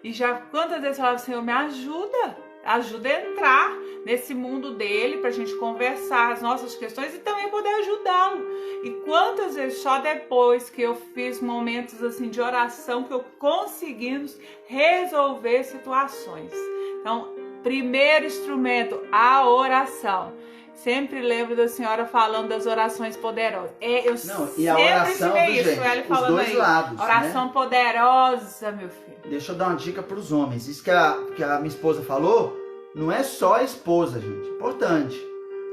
e já quantas vezes eu falava, Senhor, me ajuda a entrar nesse mundo dele pra gente conversar as nossas questões e também poder ajudá-lo. E quantas vezes só depois que eu fiz momentos assim de oração que eu conseguimos resolver situações. Então, primeiro instrumento, a oração. Sempre lembro da senhora falando das orações poderosas. E a oração, gente, os dois lados. Oração poderosa, meu filho. Deixa eu dar uma dica para os homens. Isso que a minha esposa falou, não é só a esposa, gente. Importante.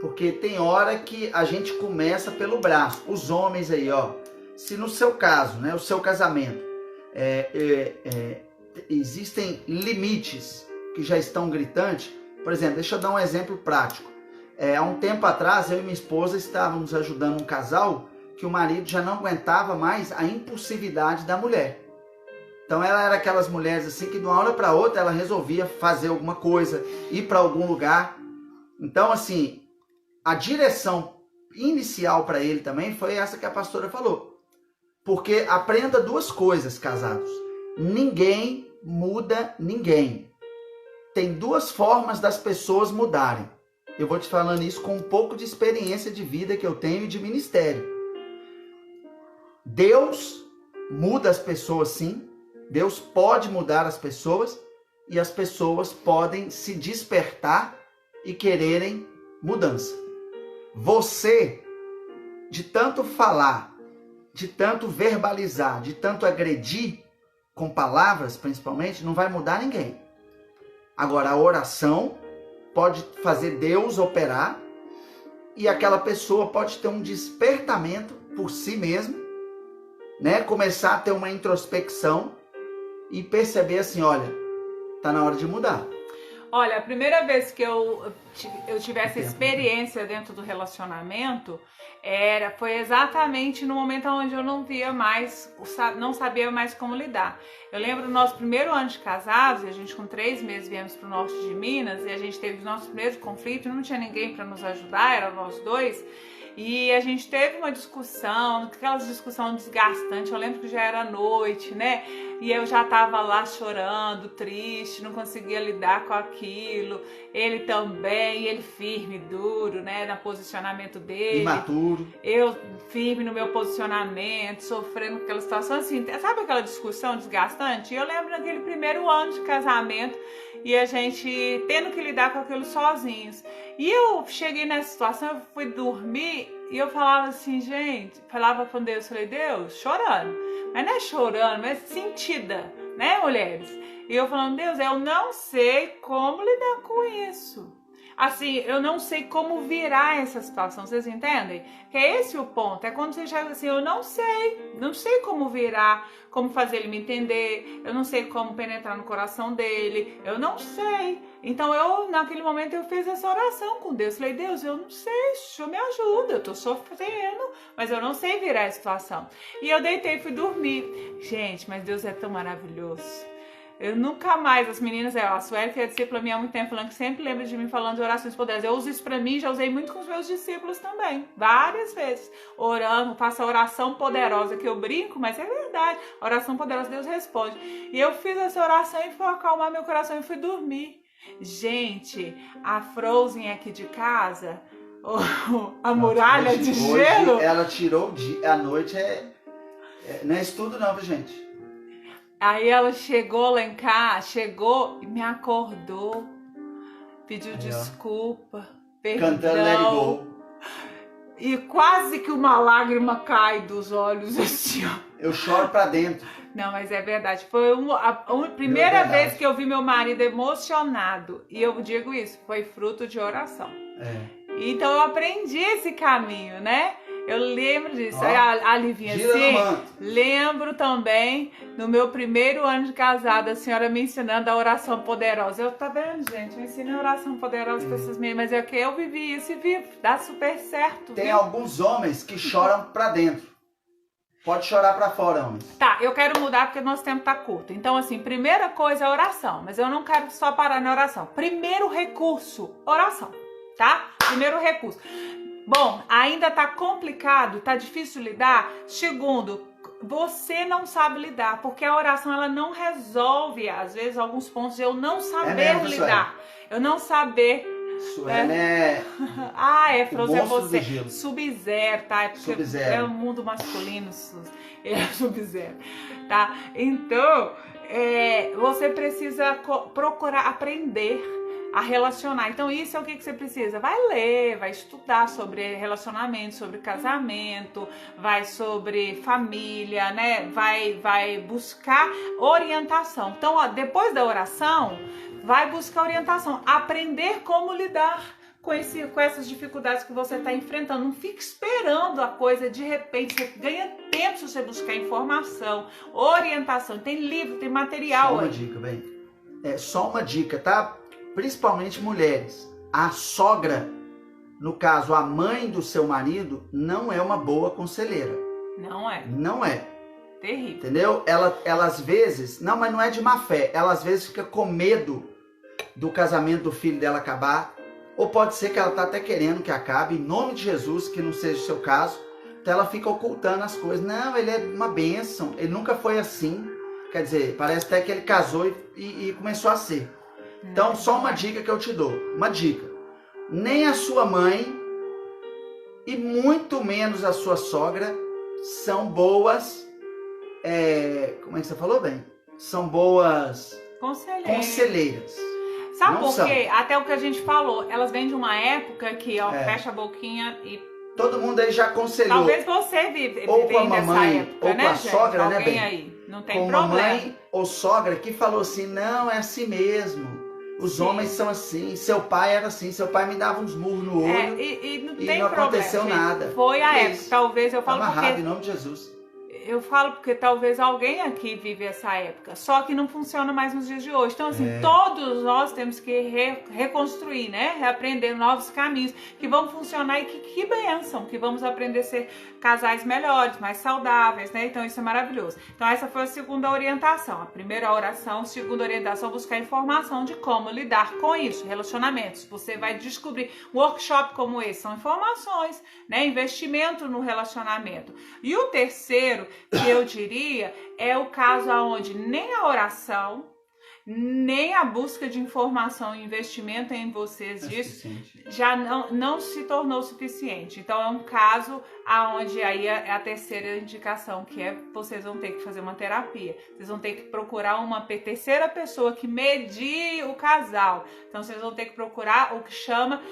Porque tem hora que a gente começa pelo braço. Os homens aí, ó. Se no seu caso, né, o seu casamento, existem limites que já estão gritantes. Por exemplo, deixa eu dar um exemplo prático. Há um tempo atrás, eu e minha esposa estávamos ajudando um casal que o marido já não aguentava mais a impulsividade da mulher. Então ela era aquelas mulheres assim que de uma hora para outra ela resolvia fazer alguma coisa, ir para algum lugar. Então assim, a direção inicial para ele também foi essa que a pastora falou. Porque aprenda duas coisas, casados. Ninguém muda ninguém. Tem duas formas das pessoas mudarem. Eu vou te falando isso com um pouco de experiência de vida que eu tenho e de ministério. Deus muda as pessoas, sim. Deus pode mudar as pessoas e as pessoas podem se despertar e quererem mudança. Você, de tanto falar, de tanto verbalizar, de tanto agredir, com palavras principalmente, não vai mudar ninguém. Agora, a oração pode fazer Deus operar e aquela pessoa pode ter um despertamento por si mesmo, né? Começar a ter uma introspecção e perceber assim, olha, tá na hora de mudar. Olha, a primeira vez que eu tive essa experiência dentro do relacionamento foi exatamente no momento onde eu não sabia mais como lidar. Eu lembro do nosso primeiro ano de casados, e a gente com 3 meses viemos para o norte de Minas, e a gente teve o nosso primeiro conflito, não tinha ninguém para nos ajudar, eram nós dois. E a gente teve uma discussão, aquelas discussão desgastante. Eu lembro que já era noite, né? E eu já tava lá chorando, triste, não conseguia lidar com aquilo. Ele também, ele firme, duro, né? No posicionamento dele. Imaturo. Eu firme no meu posicionamento, sofrendo com aquela situação assim. Sabe aquela discussão desgastante? E eu lembro naquele primeiro ano de casamento e a gente tendo que lidar com aquilo sozinhos. E eu cheguei nessa situação, eu fui dormir e eu falava assim, gente, falava com Deus, falei, Deus, chorando, mas não é chorando, mas sentida, né, mulheres? E eu falando, Deus, eu não sei como lidar com isso. Assim, eu não sei como virar essa situação, vocês entendem? Que é esse o ponto, é quando você chega assim, eu não sei como virar, como fazer ele me entender, eu não sei como penetrar no coração dele, eu não sei. Então naquele momento eu fiz essa oração com Deus, falei, Deus, eu não sei, o Senhor me ajuda, eu tô sofrendo, mas eu não sei virar a situação. E eu deitei e fui dormir. Gente, mas Deus é tão maravilhoso. Eu nunca mais, as meninas, a Sueli, que é discípula minha há muito tempo, falando que sempre lembra de mim falando de orações poderosas. Eu uso isso pra mim, já usei muito com os meus discípulos também, várias vezes. Orando, faço a oração poderosa, que eu brinco, mas é verdade. A oração poderosa, Deus responde. E eu fiz essa oração e fui acalmar meu coração e fui dormir. Gente, a Frozen aqui de casa, a muralha de gelo... Ela tirou a noite, não é estudo não, gente. Aí ela chegou lá em casa, chegou e me acordou, pediu desculpa, perdão. Cantando Let It Go. E quase que uma lágrima cai dos olhos assim, ó. Eu choro pra dentro. Não, mas é verdade. Foi a primeira vez que eu vi meu marido emocionado. E eu digo isso, foi fruto de oração. Então eu aprendi esse caminho, né? Eu lembro disso. Aí a Livinha assim, lembro também no meu primeiro ano de casada, a senhora me ensinando a oração poderosa. Eu, tá vendo, gente? Eu ensinei a oração poderosa para essas meninas, mas é que eu vivi isso e vivo. Dá super certo. Tem alguns homens que choram pra dentro. Pode chorar pra fora, homens. Tá, eu quero mudar porque nosso tempo tá curto. Então, assim, primeira coisa é oração. Mas eu não quero só parar na oração. Primeiro recurso, oração, tá? Primeiro recurso. Bom, ainda tá complicado, tá difícil lidar? Segundo, você não sabe lidar, porque a oração ela não resolve, às vezes, alguns pontos de eu não saber lidar. Eu não saber... Sueli é Frozen é você. Sub-Zero, tá? É porque Sub-Zero. É o mundo masculino, é Sub-Zero, tá? Então, você precisa procurar aprender a relacionar. Então isso é o que você precisa. Vai ler, vai estudar sobre relacionamento, sobre casamento, vai sobre família, né? Vai buscar orientação. Então, depois da oração, vai buscar orientação, aprender como lidar com essas dificuldades que você está enfrentando. Não fique esperando a coisa de repente. Você ganha tempo se você buscar informação, orientação. Tem livro, tem material. Só uma dica, bem. Só uma dica, tá? Principalmente mulheres. A sogra, no caso a mãe do seu marido, não é uma boa conselheira. Não é. Não é. Terrível. Entendeu? Ela às vezes, não, mas não é de má fé, ela às vezes fica com medo do casamento do filho dela acabar, ou pode ser que ela tá até querendo que acabe, em nome de Jesus, que não seja o seu caso, Então ela fica ocultando as coisas. Não, ele é uma bênção, ele nunca foi assim. Quer dizer, parece até que ele casou e começou a ser. Então, só uma dica que eu te dou. Uma dica. Nem a sua mãe e muito menos a sua sogra são boas... como é que você falou, bem? São boas conselheiras. Sabe por quê? Até o que a gente falou. Elas vêm de uma época que, ó, fecha a boquinha e... Todo mundo aí já aconselhou. Talvez você vive ou com a nessa mamãe, época, ou né, com a gente? sogra, Alguém né, bem? aí. Não tem com problema. Mamãe ou sogra que falou assim, não, é assim mesmo. Os homens são assim. Seu pai era assim. Seu pai me dava uns murros no olho e não tem não problema, aconteceu gente. nada. Foi a época. Talvez eu falo amarrado em nome de Jesus. Eu falo porque talvez alguém aqui vive essa época, só que não funciona mais nos dias de hoje. Então, assim, todos nós temos que reconstruir, né? Reaprender novos caminhos que vão funcionar e que bênção, que vamos aprender a ser casais melhores, mais saudáveis, né? Então, isso é maravilhoso. Então, essa foi a segunda orientação. A primeira oração, segunda orientação, buscar informação de como lidar com isso, relacionamentos. Você vai descobrir. Um workshop como esse são informações, né? Investimento no relacionamento. E o terceiro, que eu diria, é o caso onde nem a oração, nem a busca de informação e investimento em vocês disso já não se tornou suficiente. Então é um caso onde aí é a terceira indicação, que é vocês vão ter que fazer uma terapia. Vocês vão ter que procurar uma terceira pessoa que medie o casal. Então vocês vão ter que procurar o que chama...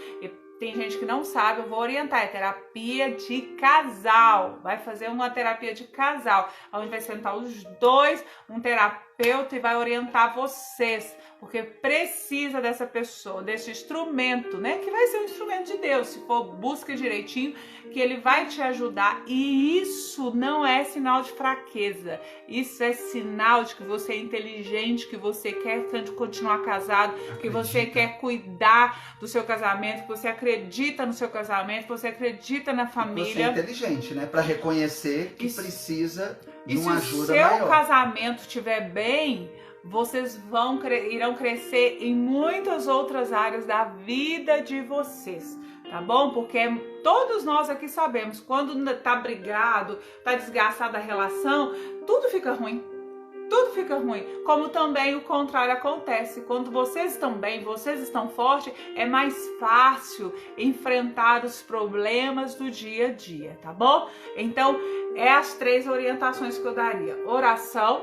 Tem gente que não sabe, eu vou orientar, é terapia de casal. Vai fazer uma terapia de casal, onde vai sentar os dois, um terapeuta, e vai orientar vocês. Porque precisa dessa pessoa, desse instrumento, né? Que vai ser um instrumento de Deus. Se for, busca direitinho, que ele vai te ajudar. E isso não é sinal de fraqueza. Isso é sinal de que você é inteligente, que você quer continuar casado, que você quer cuidar do seu casamento, que você acredita no seu casamento, que você acredita na família. Você é inteligente, né? Para reconhecer que precisa de uma ajuda maior. Se o seu maior. casamento estiver bem, vocês irão crescer em muitas outras áreas da vida de vocês, tá bom? Porque todos nós aqui sabemos, quando tá brigado, tá desgastada a relação, tudo fica ruim. Tudo fica ruim. Como também o contrário acontece. Quando vocês estão bem, vocês estão fortes, é mais fácil enfrentar os problemas do dia a dia, tá bom? Então, é as 3 orientações que eu daria. Oração,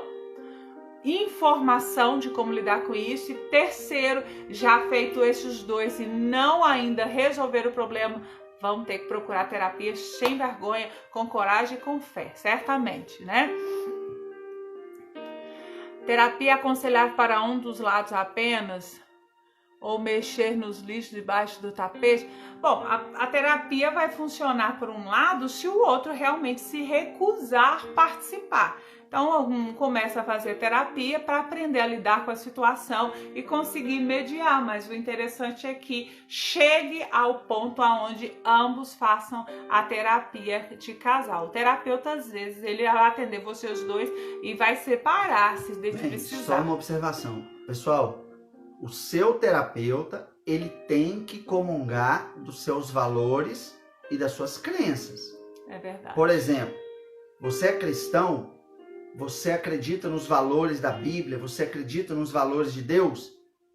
informação de como lidar com isso, e terceiro, já feito esses 2 e não ainda resolver o problema, vão ter que procurar terapia sem vergonha, com coragem e com fé, certamente, né? Terapia aconselhar para um dos lados apenas, ou mexer nos lixos debaixo do tapete. Bom, a terapia vai funcionar por um lado se o outro realmente se recusar a participar. Então, um começa a fazer terapia para aprender a lidar com a situação e conseguir mediar, mas o interessante é que chegue ao ponto onde ambos façam a terapia de casal. O terapeuta, às vezes, ele vai atender vocês dois e vai separar se precisar. Só uma observação. Pessoal, o seu terapeuta, ele tem que comungar dos seus valores e das suas crenças. É verdade. Por exemplo, você é cristão, você acredita nos valores da Bíblia, você acredita nos valores de Deus,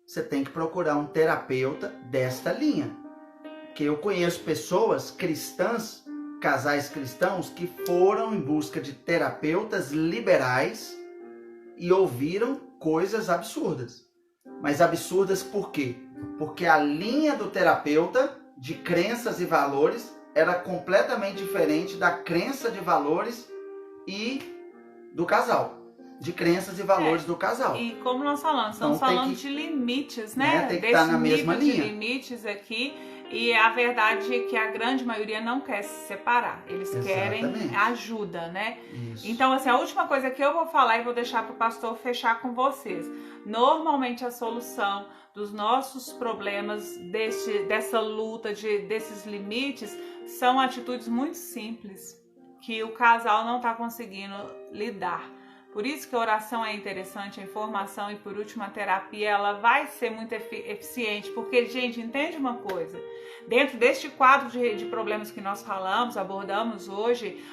você tem que procurar um terapeuta desta linha. Porque eu conheço pessoas cristãs, casais cristãos, que foram em busca de terapeutas liberais e ouviram coisas absurdas. Mas absurdas por quê? Porque a linha do terapeuta de crenças e valores era completamente diferente da crença de valores e do casal. De crenças e valores do casal. E como nós falamos, estamos falando de limites, né? Tem que estar na mesma linha. De limites aqui. E a verdade é que a grande maioria não quer se separar. Eles querem ajuda, né? Isso. Então, assim, a última coisa que eu vou falar e vou deixar para o pastor fechar com vocês. Normalmente a solução dos nossos problemas, dessa luta, desses limites, são atitudes muito simples que o casal não está conseguindo lidar. Por isso que a oração é interessante, a informação e, por último, a terapia, ela vai ser muito eficiente, porque, gente, entende uma coisa, dentro deste quadro de problemas que nós falamos, abordamos hoje,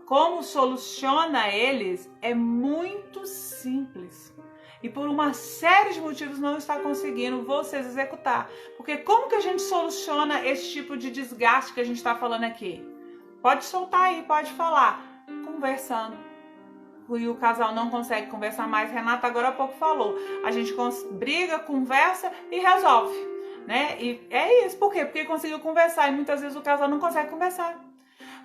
como soluciona eles é muito simples. E por uma série de motivos não está conseguindo vocês executar. Porque como que a gente soluciona esse tipo de desgaste que a gente está falando aqui? Pode soltar aí, pode falar. Conversando. E o casal não consegue conversar mais. Renata agora há pouco falou. A gente briga, conversa e resolve. Né? E é isso. Por quê? Porque conseguiu conversar. E muitas vezes o casal não consegue conversar.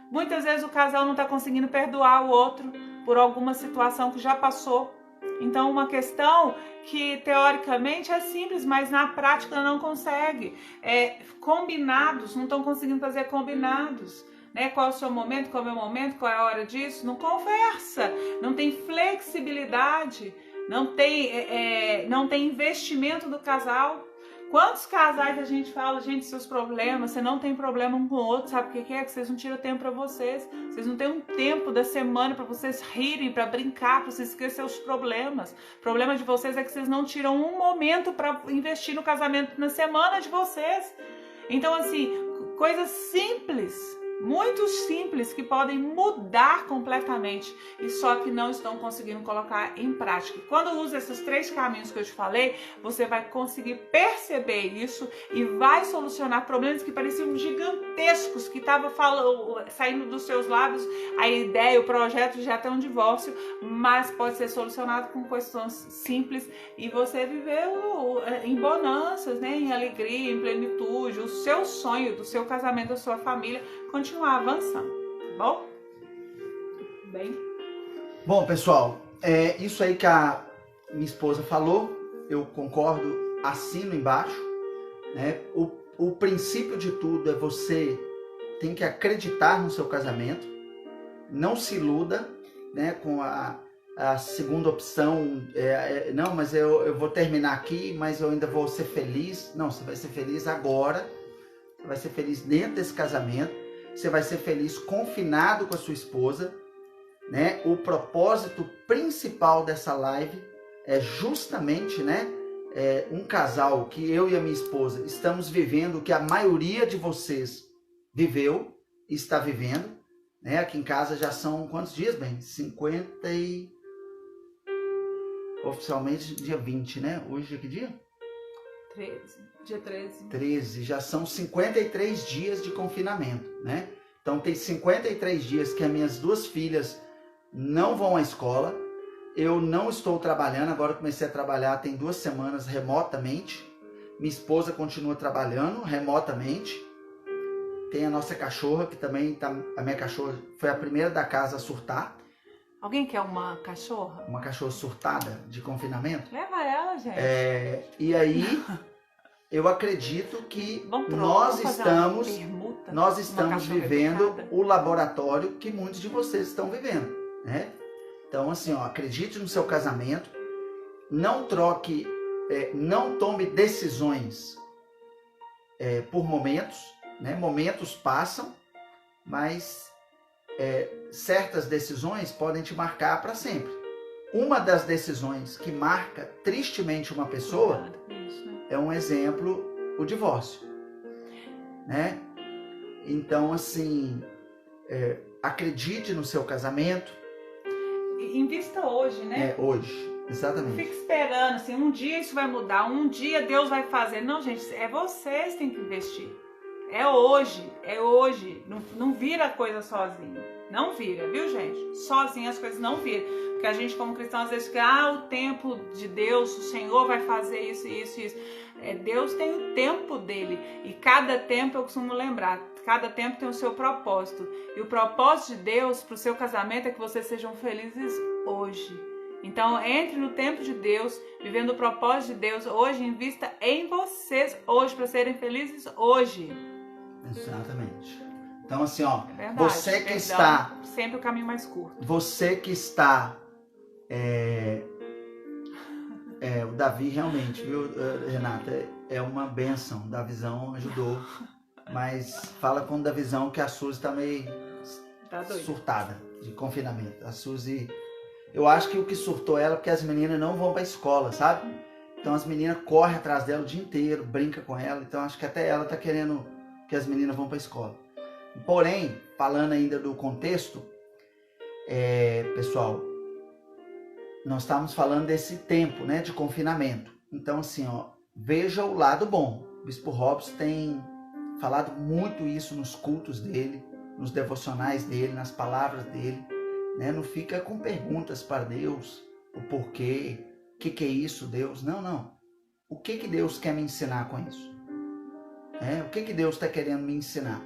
Muitas vezes o casal não está conseguindo perdoar o outro por alguma situação que já passou. Então, uma questão que teoricamente é simples, mas na prática não consegue. Combinados, não estão conseguindo fazer combinados. Né? Qual é o seu momento, qual é o meu momento, qual é a hora disso? Não conversa, não tem flexibilidade, não tem investimento do casal. Quantos casais a gente fala, gente, seus problemas, você não tem problema um com o outro, sabe o que é? Que vocês não tiram tempo para vocês não têm um tempo da semana para vocês rirem, para brincar, para vocês esquecer os problemas. O problema de vocês é que vocês não tiram um momento para investir no casamento na semana de vocês. Então, assim, coisas simples, muito simples, que podem mudar completamente e só que não estão conseguindo colocar em prática. Quando usa esses 3 caminhos que eu te falei, você vai conseguir perceber isso e vai solucionar problemas que pareciam gigantescos, que estavam saindo dos seus lábios a ideia, o projeto de até um divórcio, mas pode ser solucionado com questões simples e você viver em bonanças, né? Em alegria, em plenitude, o seu sonho do seu casamento, da sua família, continuar avançando, tá bom? Bom, pessoal, isso aí que a minha esposa falou, eu concordo, assino embaixo, né? O princípio de tudo é você tem que acreditar no seu casamento, não se iluda, né, com a segunda opção, não, mas eu vou terminar aqui, mas eu ainda vou ser feliz. Não, você vai ser feliz agora, você vai ser feliz dentro desse casamento, você vai ser feliz confinado com a sua esposa, né? O propósito principal dessa live é justamente, né, um casal que eu e a minha esposa estamos vivendo o que a maioria de vocês viveu e está vivendo, né? Aqui em casa já são quantos dias, bem? 50 e... Oficialmente dia 20, né? Hoje é que dia? 13. Dia 13. 13. Já são 53 dias de confinamento, né? Então tem 53 dias que as minhas 2 filhas não vão à escola. Eu não estou trabalhando, agora eu comecei a trabalhar tem 2 semanas remotamente. Minha esposa continua trabalhando remotamente. Tem a nossa cachorra, que também tá... A minha cachorra foi a primeira da casa a surtar. Alguém quer uma cachorra? Uma cachorra surtada de confinamento. Leva ela, gente. E aí, eu acredito que nós estamos vivendo o laboratório que muitos de vocês estão vivendo, né? Então, assim, acredite no seu casamento, não troque, não tome decisões por momentos, né? Momentos passam, mas certas decisões podem te marcar para sempre. Uma das decisões que marca tristemente uma pessoa é um exemplo, o divórcio, né? Então, assim, acredite no seu casamento. Invista hoje, né? Hoje, exatamente. Fica esperando, assim, um dia isso vai mudar, um dia Deus vai fazer. Não, gente, vocês que têm que investir. É hoje. Não vira coisa sozinho. Não vira, viu, gente? Sozinho as coisas não viram. Porque a gente, como cristão, às vezes fica, o tempo de Deus, o Senhor vai fazer isso, isso, isso. Deus tem o tempo dele. E cada tempo, eu costumo lembrar, cada tempo tem o seu propósito. E o propósito de Deus para o seu casamento é que vocês sejam felizes hoje. Então, entre no tempo de Deus, vivendo o propósito de Deus hoje, invista em vocês hoje, para serem felizes hoje. Exatamente. Então, assim, verdade, você que está... Sempre o caminho mais curto. Você que está... o Davi realmente, viu, Renata? É uma bênção. O Davizão ajudou. Mas fala com o Davizão que a Suzy está meio surtada de confinamento. A Suzy... Eu acho que o que surtou ela é porque as meninas não vão para a escola, sabe? Então as meninas correm atrás dela o dia inteiro, brinca com ela. Então acho que até ela tá querendo que as meninas vão para a escola. Porém, falando ainda do contexto, pessoal, nós estamos falando desse tempo, né, de confinamento. Então assim, ó, veja o lado bom. O Bispo Robson tem falado muito isso nos cultos dele, nos devocionais dele, nas palavras dele, né? Não fica com perguntas para Deus, o porquê, o que é isso, Deus? Não. O que Deus quer me ensinar com isso? O que Deus está querendo me ensinar?